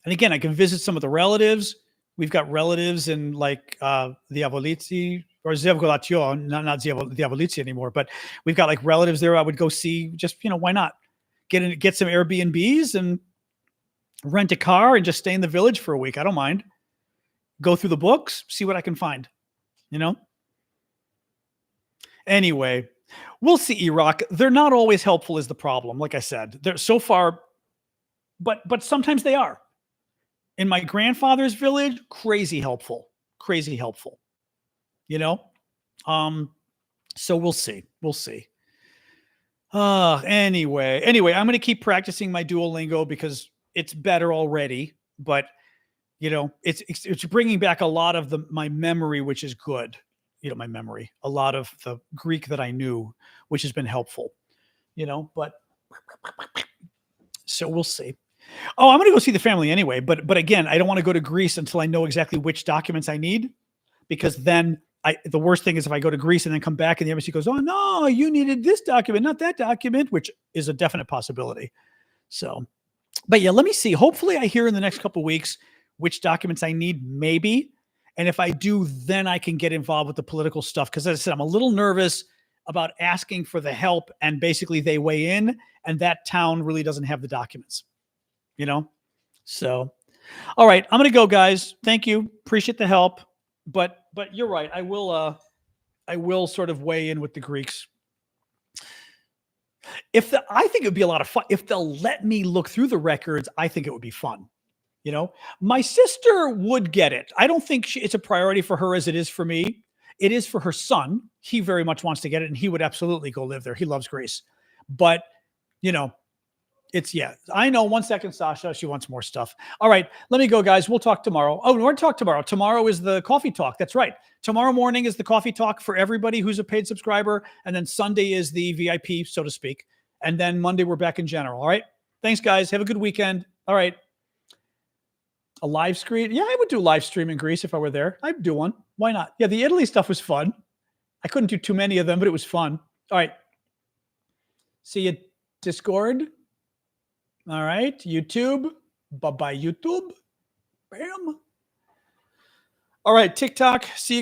again, I can visit some of the relatives. We've got relatives in like the Avolici or Zevgolatio, not the Avolici anymore, but we've got like relatives there. I would go see, just, why not get some Airbnbs and rent a car and just stay in the village for a week. I don't mind. Go through the books, see what I can find, Anyway, we'll see, Iraq. They're not always helpful is the problem. Like I said, they're so far, but sometimes they are. In my grandfather's village, crazy helpful. So we'll see. We'll see. Anyway, I'm going to keep practicing my Duolingo because it's better already, but it's bringing back a lot of my memory, which is good. My memory, a lot of the Greek that I knew, which has been helpful, but so we'll see. Oh, I'm going to go see the family anyway, but again, I don't want to go to Greece until I know exactly which documents I need, because then the worst thing is if I go to Greece and then come back and the embassy goes, "Oh no, you needed this document, not that document," which is a definite possibility. So, but yeah, let me see. Hopefully I hear in the next couple of weeks which documents I need, maybe. And if I do, then I can get involved with the political stuff. Because as I said, I'm a little nervous about asking for the help and basically they weigh in and that town really doesn't have the documents, So, all right, I'm going to go, guys. Thank you. Appreciate the help. But you're right. I will sort of weigh in with the Greeks. I think it would be a lot of fun. If they'll let me look through the records, I think it would be fun. My sister would get it. I don't think it's a priority for her as it is for me. It is for her son. He very much wants to get it, and he would absolutely go live there. He loves Greece. But, I know. 1 second, Sasha. She wants more stuff. All right, let me go, guys. We'll talk tomorrow. Oh, we're going to talk tomorrow. Tomorrow is the coffee talk. That's right. Tomorrow morning is the coffee talk for everybody who's a paid subscriber. And then Sunday is the VIP, so to speak. And then Monday, we're back in general. All right. Thanks, guys. Have a good weekend. All right. A live screen? Yeah, I would do a live stream in Greece if I were there. I'd do one. Why not? Yeah, the Italy stuff was fun. I couldn't do too many of them, but it was fun. All right. See you, Discord. All right. YouTube. Bye-bye, YouTube. Bam. All right, TikTok. See you.